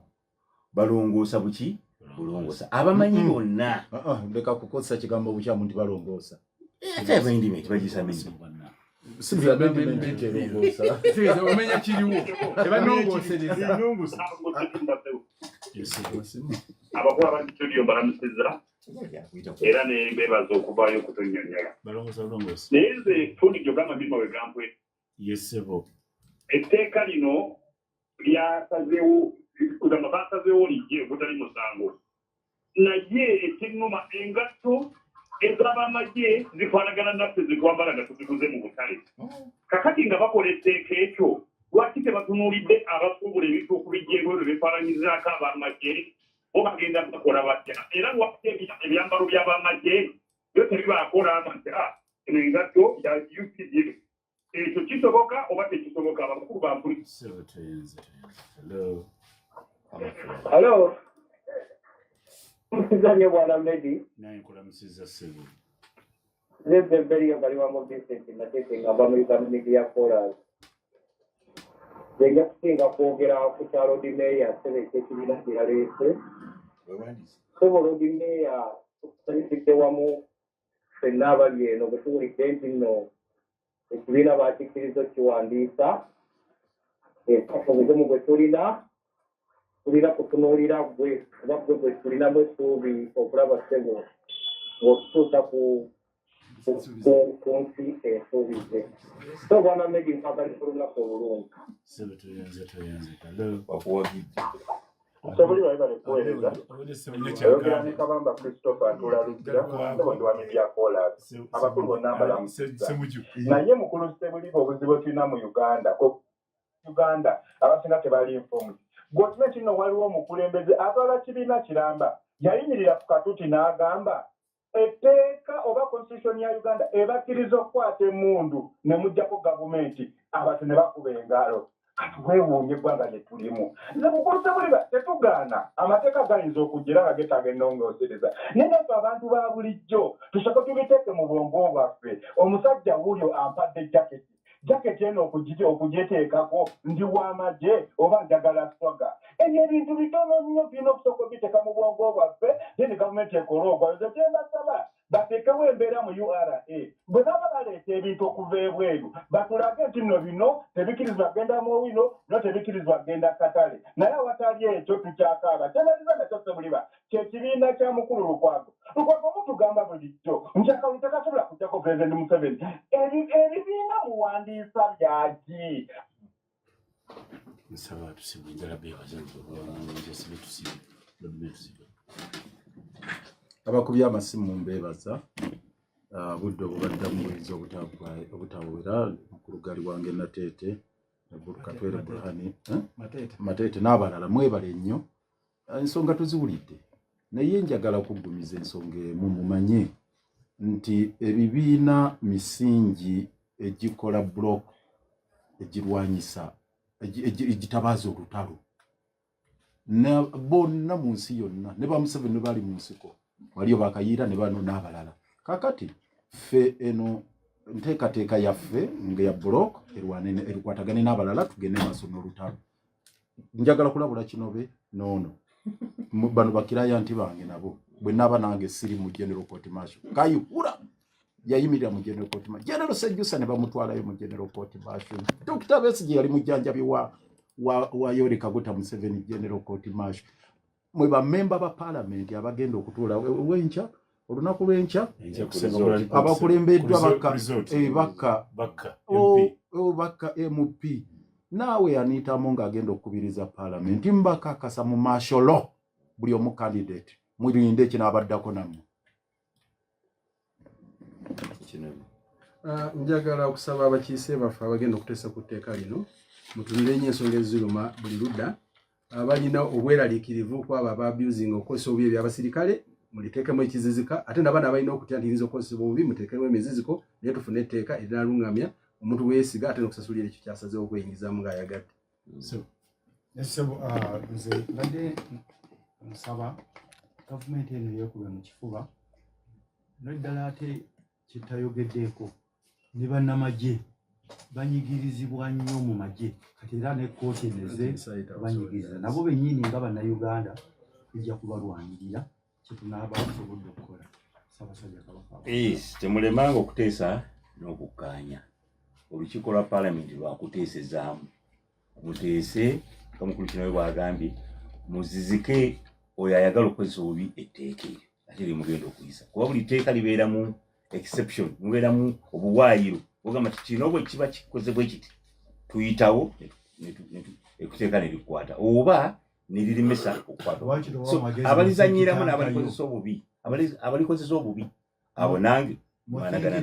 balongoosa buki bulongoosa abamanyi bonna leka kukozesa kigambo bukyamu nti balongoosa amendiment bagisa omenya kiriwo ebanongoosereza abakuba ba studio balamusiza era ne bebaza okuvaayo okutonnyonnyola naye nze fundi gyogamba mima we gampwe etteeka lino lyasazeewo kugamba basazeewo lijje obutali musango naye ekinnuma engatto ez'abamagye zifaanagana naffe zetwambala nga tuziguze mu butale kakati nga bakola etteeka ekyo lwaki tebatunuulidde abasuubula ebintu okubijjeeko ebyo bifaananyizaako abamagye bo bagenda bakola batya era lwaki ebyambalo by'abamagye byo tebibaakola nti eno engatto ya UPD ekyo kisoboka oba tekisoboka abakulu bampuli halo musizanye bwana Medi nkulamusiza ssebo lebe beriyo bali wa mu Vincent Matete ngamba muri community ya Forest Venga kusinga kwogera ku kyalo di meya sebeke kibiina kiraleese sobola di meya okusanisidde wamu ffenna abali eno bwe tuwulidde nti nno ekibiina bakikkiriza okukiwandiisa obugumu bwe tulina kutunuulira gwe oba gwe bwe tulinamu essuubi okulaba ssebo ng'otutuusa ku nsi ensuubize so bwana Medi mpagaliza olunaku obulungi sobuli bali balikuweereza oyogera ne Kabamba Christopher atulalukira ndi wa media callers abakulu bonna mbalamusiza naye mukulu Sebuliba obuzibu tulina mu Uganda abasinga tebali informed gavumenti nno waliwo omukulembeze atwala kibiina kiramba yayimirira ku katuti n'agamba etteeka oba constitution ya Uganda ebakkiriza okukwata emmundu ne muggyako gavumenti abantu ne bakuba engalo kati weewuunye eggwanga lye tulimu nze mukulu Sebuliba tetugaana amateeka gayinza okujja era nga getaaga ennongoosereza naye naffe abantu ba bulijjo tusooke tubiteeke mu bwongo bwaffe omusajja wuulyo ampadde jaketi eno okugyeteekako ndi w'amagye oba njagala swaga ebyo ebintu bitono nnyo birina okusooka obiteeka mu bwongo bwaffe then gavumenti ekola ogwayo ze kyembasaba bateekewo embeera mu URA bwe baba baleeta ebintu okuva ebweru batulage nti nno bino tebikkirizibwa genda mu wino no tebikkirizibwa genda katale naye awatali ekyo tukyakaaba kyemaliza nakyo Sebuliba kyekibiina kya mukulu Lukwago mutugamba bulijjo nti akalulu tekasobola kujjako Pulezidenti Museveni ebibiina muwandiisa byaki nsaba tusibe njala beebaza nsibe tusibe abakubi amasimu mbeebaza budde obubadde muwuliriza obutawera ku lugali wange Nateete Katwere Burhani Mateete n'abalala mwebale nnyo ensonga tuziwulidde naye njagala okuggumiza ensonga emu mumanye nti ebibiina misingi egikola block egirwanyisa egitabaaza olutalo bonna mu nsi yonna ne ba Museveni bali mu nsiko waliyo bakayiira ne bano n'abalala kakati ffe eno nteekateeka yaffe nga ya block erukwatagane n'abalala tugende maaso n'olutalo. Njagala kulabula kinobe noono bano bakirayanti bange nabo bwe naba nange siri mu General Court Martial Kayihura yayimirira mu General Court Martial General Sejjusa ne bamutwalayo mu General Court Martial. Dr. Besigye yali mujjanjabi wa Yoweri Kaguta Museveni General Court Martial. Mwe ba member ba parliament abagenda okutuula wencha olunaku lwencha abakulembeddwa baka MP naawe aniitamu ng'agenda okubiriza parliament mbakakasa mu martial buli omu candidate mulinde kinaabaddako nammwe. Njagala okusaba abakiise baffe abagenda okuteesa ku tteeka lino mutunule nnyo ensonga eziruma buli ludda abalina obweraliikirivu kwabo ababusing okukozesa obubi ebyabasirikale muliteekemu ekizizika ate n'abaana abalina okutya nti yinza okukozesebwa obubi muteekemu emiziziko naye tufune etteeka erinalungamya omuntu weesiga ate n'okusasulira ekyo kyasazeewo okweyingizamu ng'ayagadde. Nze mbadde nsaba gavumenti eno yeekube mu kifuba n'eddala ate kitayogeddeeko ne bannamagye banyigirizibwa nnyo mu magye kati era ne kkooti eneze banyigiriza nabo bennyini nga bannayuganda ejja kubalwanirira kyetunaaba tusobodde okukola. Ssaabasajja Kabaka temulemanga okuteesa n'okukkaanya. Olukiiko lwa paalamenti lwakuteesezaamu muteese kamukulu kino we bwagambye muzizike oyo ayagala okukozesa obubi etteeka eryo ate limugenda okuyisa kuba buli tteeka libeeramu exception mubeeramu obuwaayiro ogamba ti kino bwe kiba kikozebwa kiti tuyitawo ekuteeka ne likwata oba ne lirimesa okukwata. So abalizanyiramu n'abalikozesa obubi abalikozesa obubi abo nange mwanagana